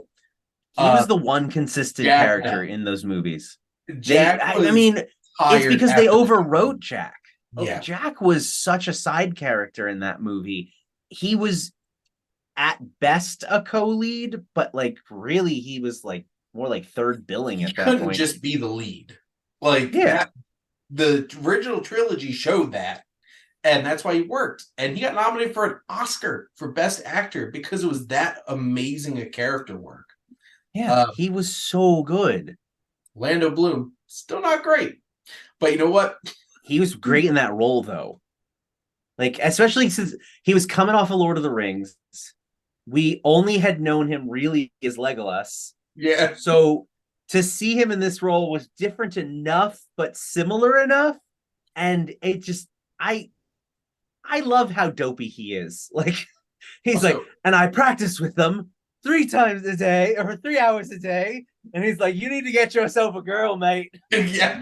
He Uh, was the one consistent Jack character in those movies. Jack I was mean, it's tired because they after the overwrote time. Jack. Oh, Yeah, Jack was such a side character in that movie. He was at best a co-lead, but like really he was like more like third billing he at that couldn't point. just be the lead. Like Yeah. that, the original trilogy showed that, and that's why he worked. And he got nominated for an Oscar for Best Actor because it was that amazing a character work. Yeah, Uh, he was so good. Lando Bloom, still not great, but you know what? He was great in that role though. Like especially since he was coming off of Lord of the Rings. We only had known him really as Legolas. Yeah, So to see him in this role was different enough, but similar enough. And it just, I love how dopey he is. Like he's like, also, and I practice with them 3 times a day or 3 hours a day. And he's like, you need to get yourself a girl, mate. yeah,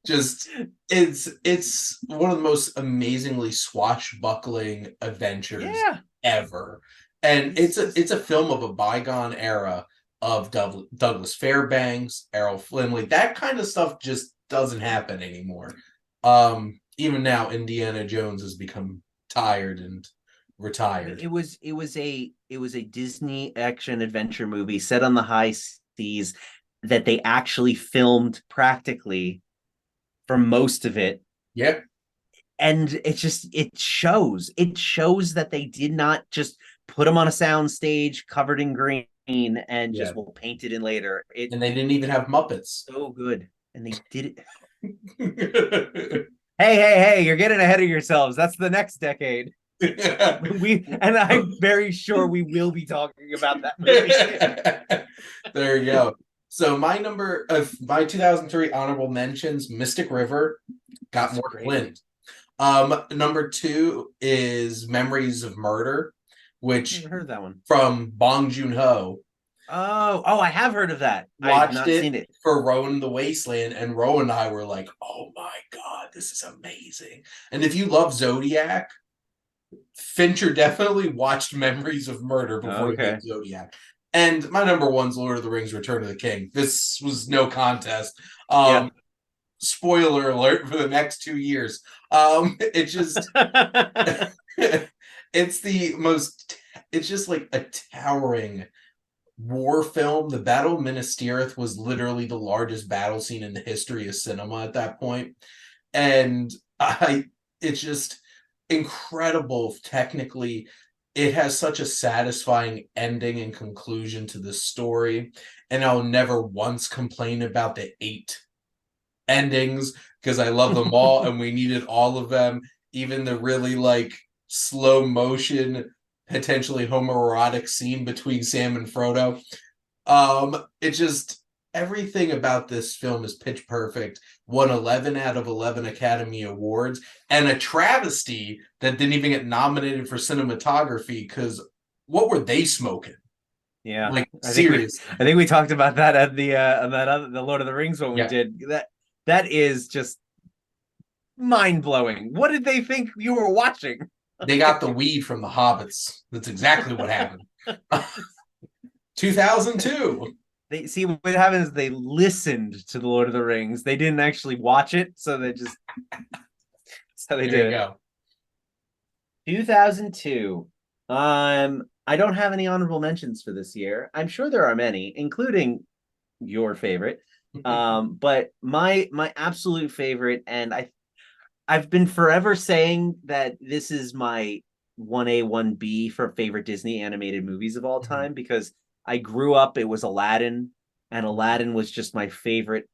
just it's one of the most amazingly swashbuckling adventures Yeah. ever, and He's just, it's a film of a bygone era of Douglas Fairbanks, Errol Flynn. That kind of stuff just doesn't happen anymore. Even now, Indiana Jones has become tired and I mean, retired. it was a Disney action adventure movie set on the high seas that they actually filmed practically for most of it. Yeah. And it shows that they did not just put them on a sound stage covered in green and Yeah. just will paint it in later. And they didn't even have Muppets. So good, and they did it. Hey, you're getting ahead of yourselves. That's the next decade. And I'm very sure we will be talking about that movie. There you go. So my number of my 2003 honorable mentions: Mystic River, got That's more great. Flint. Number two is Memories of Murder, I which haven't heard of that one. from Bong Joon-ho. Oh, I have heard of that. I've Watched not it seen it. for Rowan the Wasteland, and Rowan and I were like, "Oh my god, this is amazing!" And if you love Zodiac, Fincher definitely watched Memories of Murder before he Okay. made Zodiac. And my number one's Lord of the Rings: Return of the King. This was no contest. Yeah. Spoiler alert for the next 2 years. It just it's the most. It's just like a towering war film. The Battle of Minas Tirith was literally the largest battle scene in the history of cinema at that point, and it's just incredible technically. It has such a satisfying ending and conclusion to the story, and I'll never once complain about the 8 endings because I love them all and we needed all of them, even the really like slow motion, potentially homoerotic scene between Sam and Frodo. It just everything about this film is pitch perfect. Won 11 out of 11 Academy Awards, and a travesty that didn't even get nominated for cinematography because what were they smoking? Yeah. Like I think we seriously. I think we talked about that at the on that other the Lord of the Rings one we Yeah. did. That is just mind-blowing. What did they think you were watching? They got the weed from the hobbits. That's exactly what happened. 2002. They see what happened is they listened to the Lord of the Rings. They didn't actually watch it, so that's how they There you did it. go. 2002. I don't have any honorable mentions for this year. I'm sure there are many, including your favorite. But my absolute favorite, and I've been forever saying that this is my 1A, 1B for favorite Disney animated movies of all time because I grew up, it was Aladdin, and Aladdin was just my favorite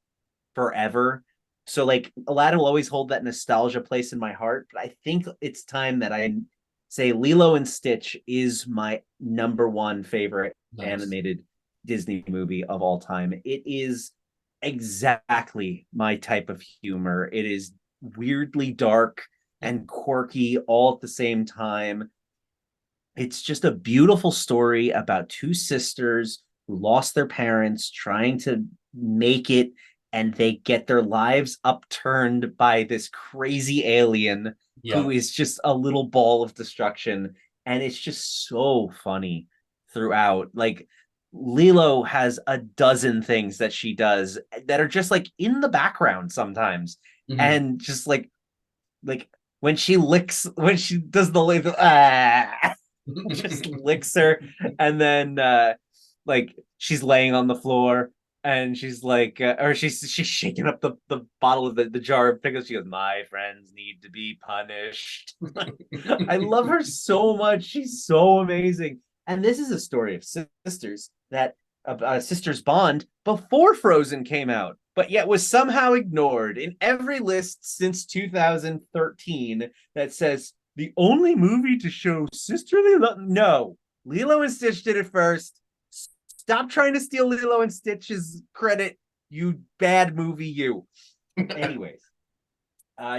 forever. So like Aladdin will always hold that nostalgia place in my heart, but I think it's time that I say Lilo and Stitch is my number one favorite Nice. animated Disney movie of all time. It is exactly my type of humor. It is weirdly dark and quirky all at the same time. It's just a beautiful story about two sisters who lost their parents trying to make it, and they get their lives upturned by this crazy alien who Yeah. is just a little ball of destruction. And it's just so funny throughout. Like, Lilo has a dozen things that she does that are just like in the background sometimes. Mhm. And just like when she does the ah, just licks her, and then like she's laying on the floor and she's like or she's shaking up the bottle of the jar of pickles. She goes, my friends need to be punished. I love her so much. She's so amazing. And this is a story of sisters that a sisters bond before Frozen came out, but yet was somehow ignored in every list since 2013 that says the only movie to show sisterly love. No, Lilo and Stitch did it first. Stop trying to steal Lilo and Stitch's credit, you bad movie, you. Anyways,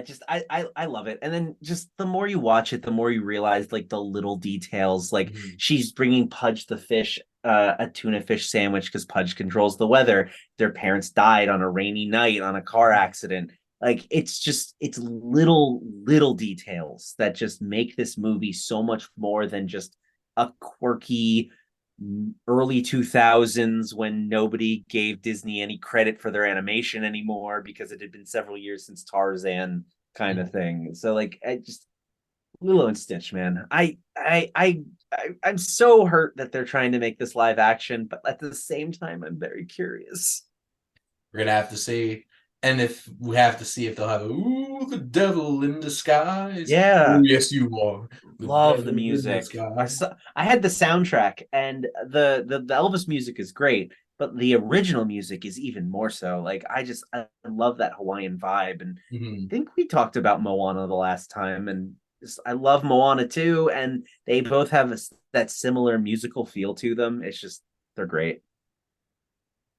just I love it. And then just the more you watch it, the more you realize like the little details. Like Mhm. she's bringing Pudge the fish a tuna fish sandwich because Pudge controls the weather. Their parents died on a rainy night on a car accident. Like it's little details that just make this movie so much more than just a quirky early 2000s when nobody gave Disney any credit for their animation anymore because it had been several years since Tarzan kind of thing. So like I just Lilo and Stitch, man. I'm so hurt that they're trying to make this live action, but at the same time I'm very curious. We're gonna have to see. And if we have to see if they'll have ooh, the devil in disguise. Oh Yeah, yes, you are. The love the devil in music. disguise. I had the soundtrack, and the Elvis music is great, but the original music is even more so. Like I love that Hawaiian vibe, and I Mhm. think we talked about Moana the last time, and I love Moana too, and they both have that similar musical feel to them. It's just they're great.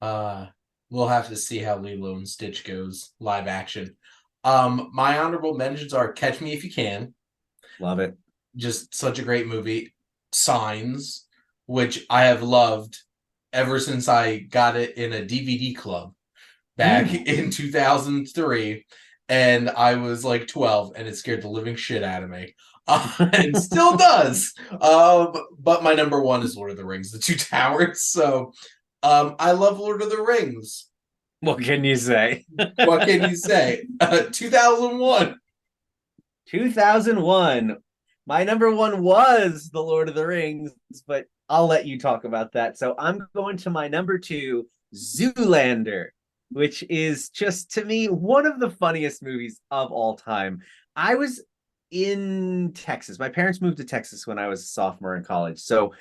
Uh, we'll have to see how Lilo and Stitch goes live action. My honorable mentions are Catch Me If You Can, Love it. just such a great movie. Signs, which I have loved ever since I got it in a DVD club back in 2003, and I was like 12, and it scared the living shit out of me. And still does. But my number one is Lord of the Rings, The Two Towers. So I love Lord of the Rings. What can you say? What can you say? 2001. 2001. My number one was The Lord of the Rings, but I'll let you talk about that. So I'm going to my number two, Zoolander, which is just to me one of the funniest movies of all time. I was in Texas. My parents moved to Texas when I was a sophomore in college. So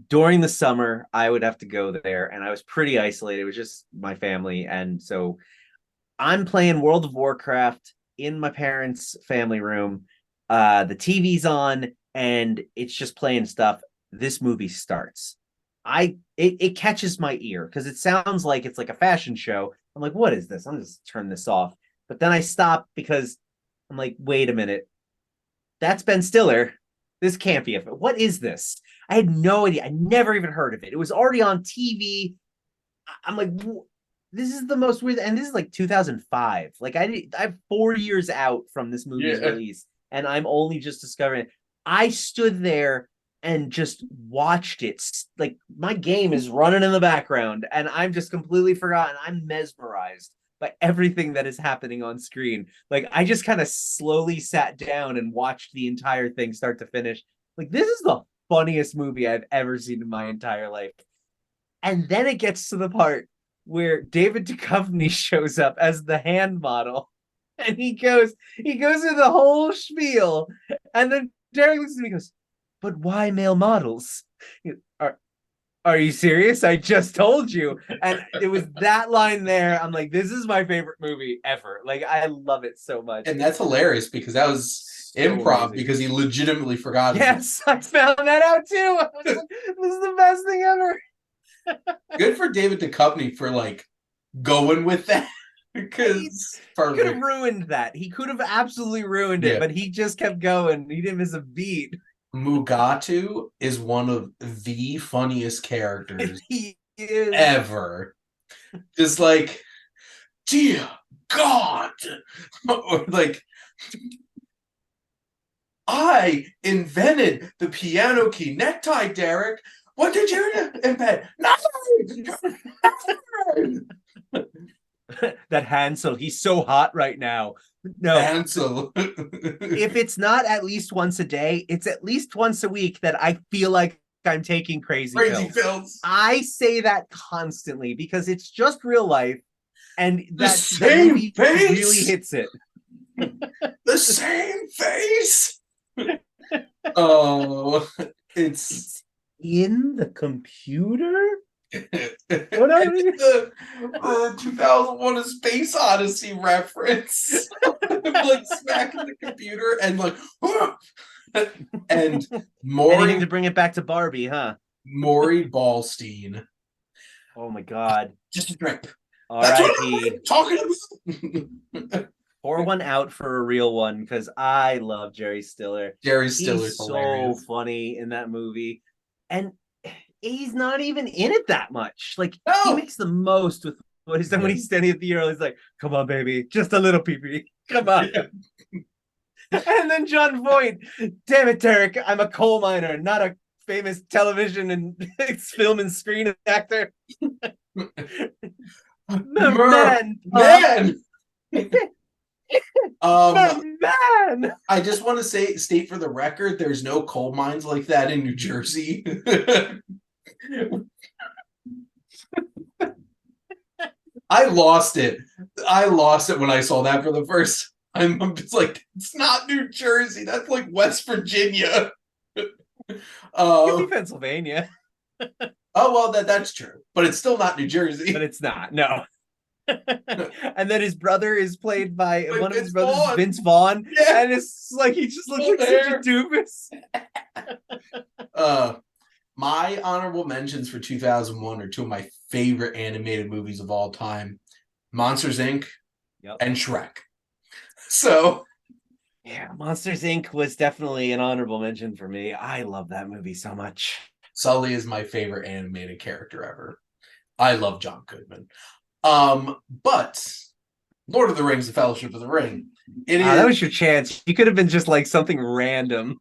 during the summer, I would have to go there, and I was pretty isolated. It was just my family. And so I'm playing World of Warcraft in my parents' family room. The TV's on and it's just playing stuff. This movie starts. It catches my ear because it sounds like it's like a fashion show. I'm like, what is this? I'm just turn this off. But then I stop because I'm like, wait a minute. That's Ben Stiller. This can't be it. What is this? I had no idea. I never even heard of it. It was already on TV. I'm like, this is the most weird, and this is like 2005. Like I'm 4 years out from this movie's Yeah. release, and I'm only just discovering it. I stood there and just watched it. Like my game is running in the background, and I'm just completely forgotten. I'm mesmerized by everything that is happening on screen. Like I just kind of slowly sat down and watched the entire thing start to finish. Like this is the funniest movie I've ever seen in my entire life. And then it gets to the part where David Duchovny shows up as the hand model. And he goes through the whole spiel. And then Derek looks at me and goes, but why male models? Are you serious? I just told you. And it was that line there. I'm like, this is my favorite movie ever. Like, I love it so much. And that's hilarious because that was so improv amazing. because he legitimately forgot. Yes, I found that out too. I was like, this is the best thing ever. Good for David Duchovny for like going with that because He could have perfect. ruined that. He could have absolutely ruined it, Yeah. but he just kept going. He didn't miss a beat. Mugatu is one of the funniest characters He is. ever. Just like, dear God. Or like, I invented the piano key necktie, Derek. What did you invent? Nothing! That Hansel, he's so hot right now. No, Hansel. if it's not at least once a day, it's at least once a week that I feel like I'm taking crazy Crazy pills. pills. I say that constantly because it's just real life, and The that same movie face. really hits it. The same face. Oh, It's in the computer. What are the 2001 is Space Odyssey reference. Like smacking the computer and like and Anything to Maury bring it back to Barbie, huh? Maury Ballstein. Oh my God. Just a drink. That's what R.I.P. I'm talking about. Pour one out for a real one because I love Jerry Stiller. Jerry Stiller's He's so hilarious. funny in that movie. And he's not even in it that much. Like he No. makes the most with what he's done when he's standing at the earl. He's like, come on, baby, just a little pee-pee. Come on. Yeah. And then John Voight, damn it, Derek, I'm a coal miner, not a famous television and film and screen actor. Man, Man. man. I just want to state for the record, there's no coal mines like that in New Jersey. I lost it. I lost it when I saw that for the first time. I'm just like, it's not New Jersey. That's like West Virginia. Could be uh, Pennsylvania, oh well, that's true, but it's still not New but Jersey. it's not. No. And then his brother is played by Like one of his Vince brothers is Vaughn. Vince Vaughn, Yeah, and it's like he just looks full like such a hair. doofus. Uh, my honorable mentions for 2001 are two of my favorite animated movies of all time: Monsters Inc. Yep. and Shrek. So Yeah, Monsters Inc. was definitely an honorable mention for me. I love that movie so much. Sully is my favorite animated character ever. I love John Goodman. But Lord of the Rings: The Fellowship of the Ring. It is. That was your chance. You could have been just like something random.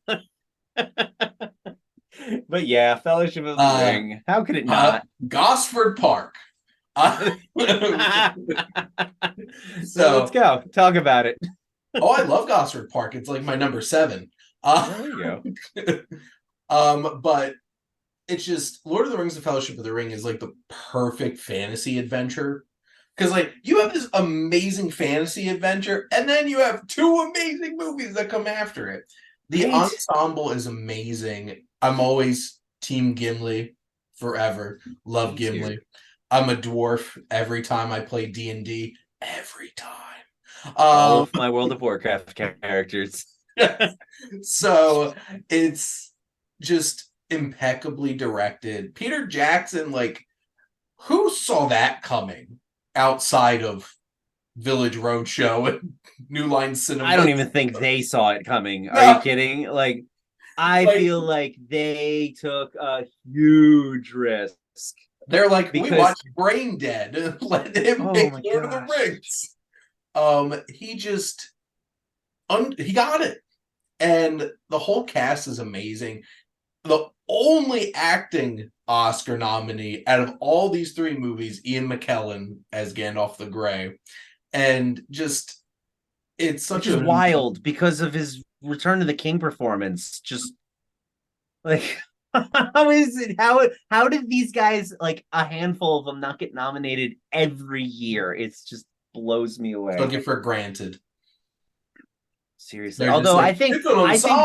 But yeah, Fellowship of the Ring. How could it not? Gosford Park. So let's go. Talk about it. Oh, I love Gosford Park. It's like my number 7. There you go. But it's just Lord of the Rings: The Fellowship of the Ring is like the perfect fantasy adventure. Because like you have this amazing fantasy adventure, and then you have 2 amazing movies that come after it. The ensemble is amazing. I'm always Team Gimli forever. Love Gimli. I'm a dwarf every time I play D&D. Every time. All of my World of Warcraft characters. So it's just impeccably directed. Peter Jackson, like, who saw that coming outside of Village Roadshow and New Line Cinema? I don't even think they saw it coming. Are No. you kidding? Like, I feel like they took a huge risk. They're like, we watched Brain Dead and let him make Lord of the Rings. He just he got it. And the whole cast is amazing. The only acting Oscar nominee out of all these 3 movies, Ian McKellen as Gandalf the Grey. And just, it's such a wild because of his Return to the King performance. Just like, how is it? How did these guys, like a handful of them, not get nominated every year? It's just blows me away. Took it for granted. Seriously. Although like, I think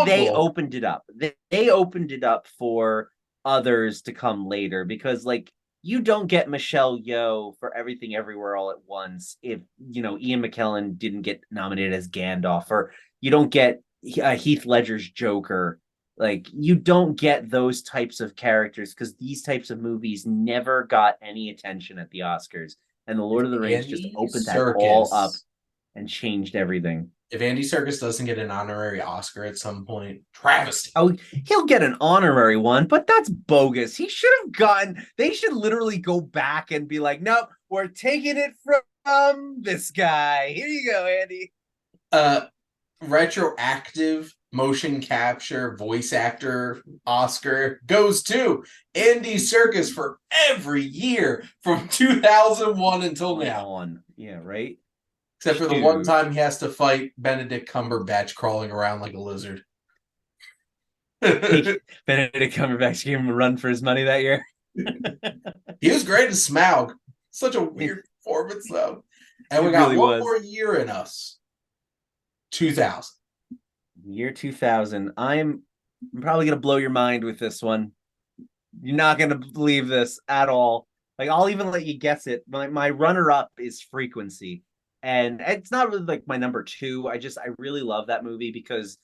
they opened it up. They opened it up for others to come later, because like you don't get Michelle Yeoh for Everything Everywhere All at Once if, you know, Ian McKellen didn't get nominated as Gandalf, or you don't get Heath Ledger's Joker. Like, you don't get those types of characters because these types of movies never got any attention at the Oscars. And The Lord of the Rings just opened that all up and changed everything. If Andy Serkis doesn't get an honorary Oscar at some point, travesty. Oh, he'll get an honorary one, but that's bogus. He should have gotten, they should literally go back and be like, nope, we're taking it from this guy. Here you go, Andy. Retroactive motion capture voice actor Oscar goes to Andy Serkis for every year from 2001 until now. Yeah, right? Except for the one time he has to fight Benedict Cumberbatch crawling around like a lizard. Benedict Cumberbatch gave him a run for his money that year. He was great as Smaug. Such a weird performance, though. And we got one more year in us. 2000. Year 2000. I'm probably going to blow your mind with this one. You're not going to believe this at all. Like, I'll even let you guess it. My runner-up is Frequency. And it's not really like my number 2. I really love that movie because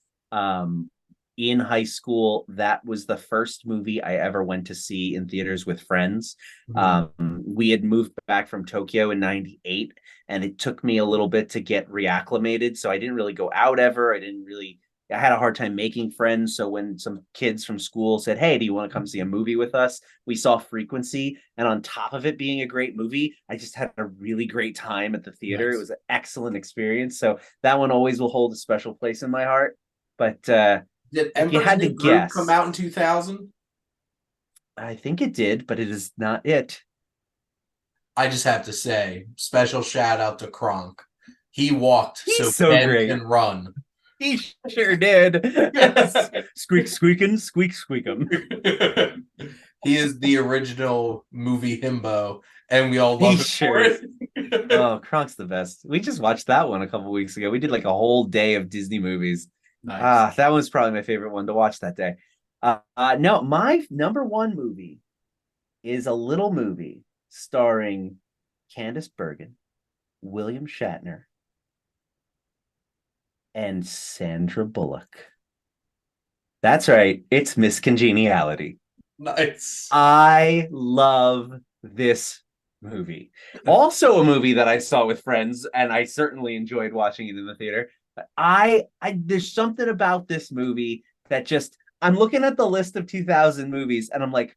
in high school, that was the first movie I ever went to see in theaters with friends. Mm-hmm. We had moved back from Tokyo in 98, and it took me a little bit to get reacclimated. So I didn't really go out ever. I had a hard time making friends. So when some kids from school said, hey, do you want to come see a movie with us? We saw Frequency. And on top of it being a great movie, I just had a really great time at the theater. Nice. It was an excellent experience. So that one always will hold a special place in my heart. But did Ember's New Groove come out in 2000? I think it did, but it is not it. I just have to say, special shout out to Kronk. He walked so Ben great. Can run. He sure did. Squeak, squeakin', squeak, squeakum. He is the original movie himbo. and we all He love it for sure is. it. Oh, Kronk's the best. We just watched that one a couple weeks ago. We did like a whole day of Disney movies. Nice. That was probably my favorite one to watch that day. No, my number one movie is a little movie starring Candice Bergen, William Shatner, and Sandra Bullock. That's right. It's Miss Congeniality. Nice. I love this movie. Also, a movie that I saw with friends, and I certainly enjoyed watching it in the theater. I there's something about this movie that just I'm looking at the list of 2000 movies, and I'm like,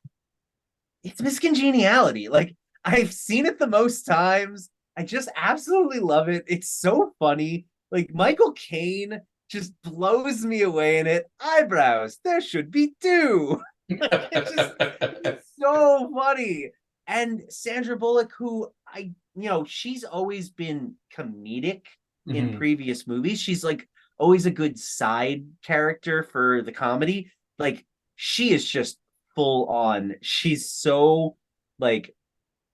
it's Miss Congeniality. Like I've seen it the most times. I just absolutely love it. It's so funny. Like Michael Caine just blows me away in it. Eyebrows, there should be two. Like it's so funny. And Sandra Bullock, who she's always been comedic in Mhm. previous movies. She's like always a good side character for the comedy. Like she is just full on. She's so like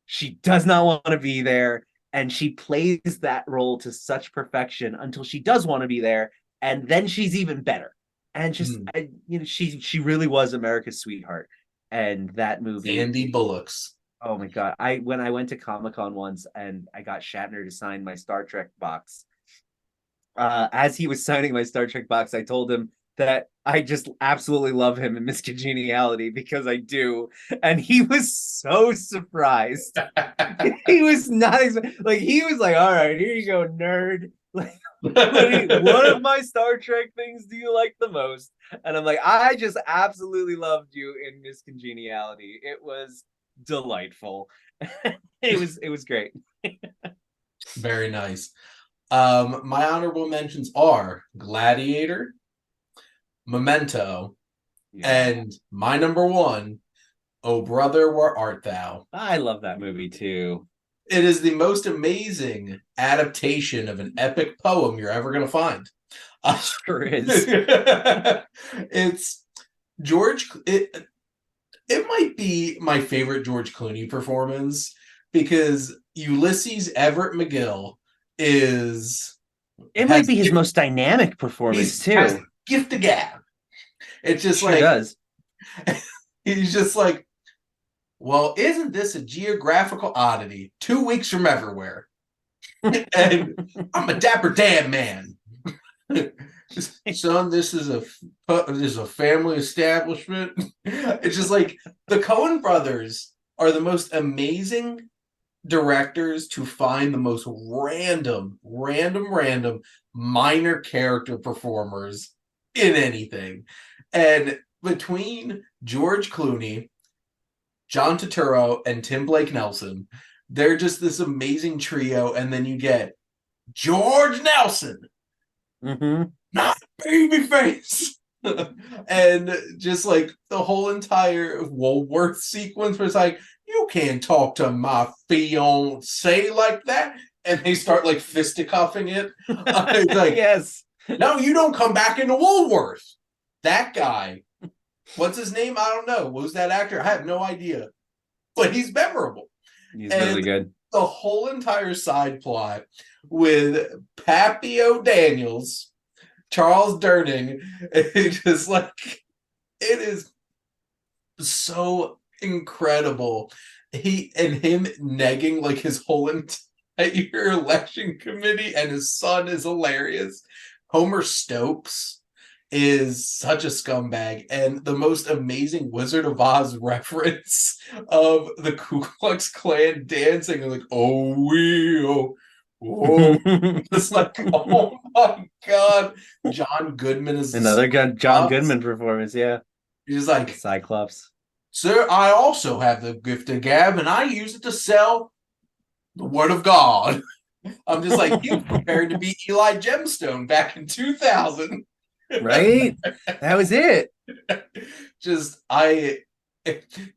she does not want to be there, and she plays that role to such perfection until she does want to be there, and then she's even better. And just Mhm. she really was America's sweetheart. And that movie, Sandy Bullocks. oh my god! When I went to Comic-Con once and I got Shatner to sign my Star Trek box, as he was signing my Star Trek box, I told him that I just absolutely love him in Miss Congeniality because I do, and he was so surprised. He was not like he was like, "All right, here you go, nerd." Like, what of my Star Trek things do you like the most? And I'm like, I just absolutely loved you in Miss Congeniality. It was delightful. It was great. Very nice. My honorable mentions are Gladiator, Memento, Yeah, and my number one, Oh Brother, Where Art Thou? I love that movie too. It is the most amazing adaptation of an epic poem you're ever going to find. It sure is. It's George. It might be my favorite George Clooney performance because Ulysses Everett McGill is It might has be his most dynamic performance he's has too. gift of gab. It's just Sure like does. he's just like, well, isn't this a geographical oddity? 2 weeks from everywhere, and I'm a dapper damn man. Son, this is a family establishment. It's just like the Coen brothers are the most amazing directors to find the most random minor character performers in anything. And between George Clooney, John Turturro, and Tim Blake Nelson, they're just this amazing trio. And then you get George Nelson, Mm-hmm. not babyface. And just like the whole entire Woolworth sequence was like, you can't talk to my fiance like that. And they start like fisticuffing it. It's like, Yes. no, you don't come back into Woolworth. That guy, what's his name? I don't know. What was that actor? I have no idea. But he's memorable. He's really And good. the whole entire side plot with Pappy O'Daniels, Charles Durning, it's just like it is so incredible. He and him negging like his whole entire election committee, and his son is hilarious. Homer Stokes is such a scumbag, and the most amazing Wizard of Oz reference of the Ku Klux Klan dancing, like, oh, whoa. It's like, oh my god. John Goodman is the Another good John Cyclops. Goodman performance, yeah. He's The like, Cyclops. sir, I also have the gift of gab, and I use it to sell the word of God. I'm just like, he was prepared to be Eli Gemstone back in 2000. Right? That was it. Just,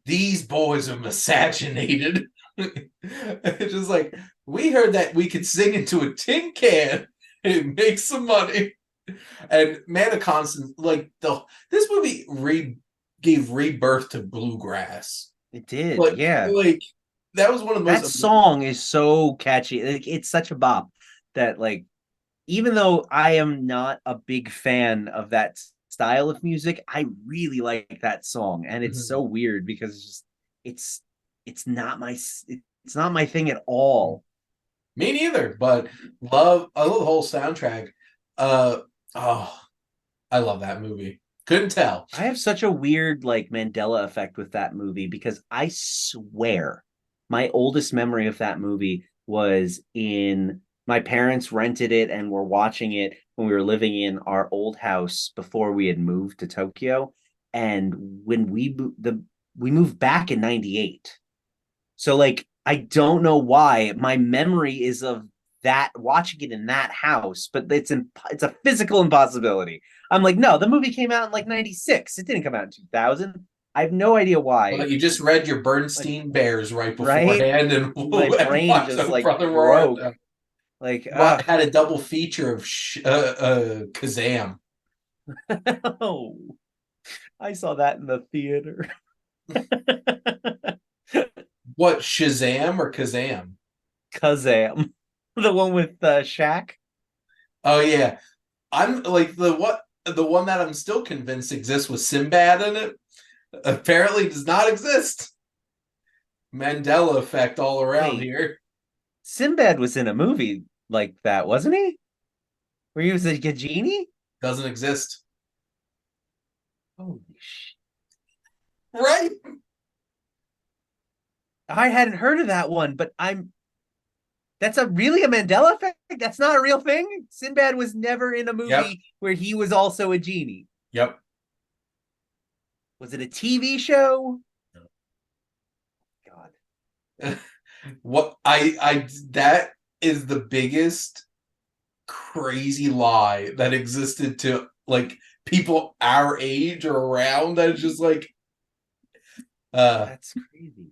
these boys are misoginated. It's just like, we heard that we could sing into a tin can and make some money. And Man of Constant, like, this movie gave rebirth to bluegrass. It did, But yeah. like that was one of the That most song is so catchy. Like, it's such a bop that, like, even though I am not a big fan of that style of music, I really like that song, and it's so weird because it's it's not my it's not my thing at all. Me neither, but I love the whole soundtrack. Oh, I love that movie. Couldn't tell. I have such a weird like Mandela effect with that movie because I swear my oldest memory of that movie was in my parents rented it and were watching it when we were living in our old house before we had moved to Tokyo. And when we moved back in 98. So like I don't know why my memory is of that watching it in that house, but it's a physical impossibility. I'm like, no, the movie came out in like 96. It didn't come out in 2000. I have no idea Well, why. you just read your Like, Bernstein Bears right right? beforehand and, My and brain watched just them like Brother Roar. broke. Like, What had a double feature of Kazam? oh, I saw that in the theater. What, Shazam or Kazam? Kazam, the one with Shaq. Oh yeah, I'm like the one that I'm still convinced exists with Sinbad in it. Apparently, does not exist. Mandela effect all around Wait, here. Sinbad was in a movie like that, wasn't he? Where he was a genie? Doesn't exist. Holy shit. Right? I hadn't heard of that one, but that's a really a Mandela effect? That's not a real thing? Sinbad was never in a Yep. movie where he was also a genie. Yep. Was it a TV show? God. What I that is the biggest crazy lie that existed to like people our age or around that is just like That's crazy.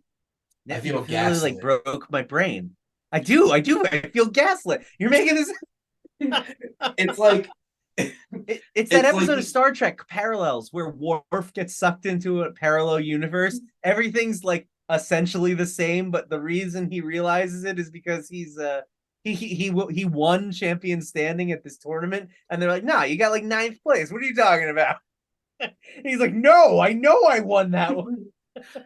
I You feel really like gaslit. broke my brain. I do. I feel gaslit. You're making this. It's like It's that it's like episode of Star Trek Parallels where Worf gets sucked into a parallel universe. Everything's like essentially the same, but the reason he realizes it is because he won champion standing at this tournament, and they're like, "Nah, you got like ninth place. What are you talking about?" He's like, "No, I know I won that one."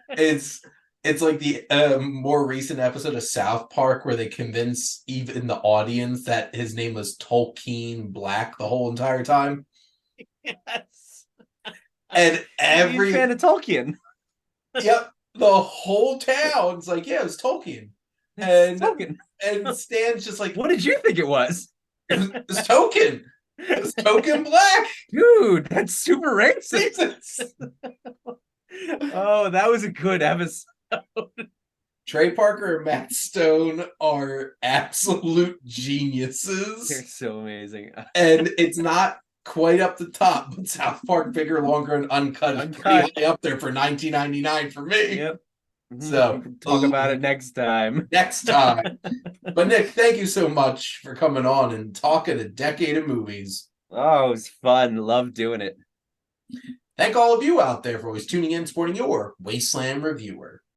it's it's like the more recent episode of South Park where they convince even the audience that his name was Tolkien Black the whole entire time. Yes. And He's a huge fan of Tolkien. yep, the whole town's like, yeah, it was Tolkien. It's And Tolkien. and Stan's just like, What did you think it was? it's Token. It's Token Black. Dude, that's super racist. Jesus. Oh, that was a good episode. Trey Parker and Matt Stone are absolute They're geniuses. so amazing. And it's not quite up the top, but South Park Bigger, Longer, and Uncut is pretty high up there for 1999 for me. Yep. So we can talk about it next time. next time. But Nick, thank you so much for coming on and talking a decade of movies. Oh, it was fun. Love doing it. Thank all of you out there for always tuning in, supporting your Wasteland Reviewer.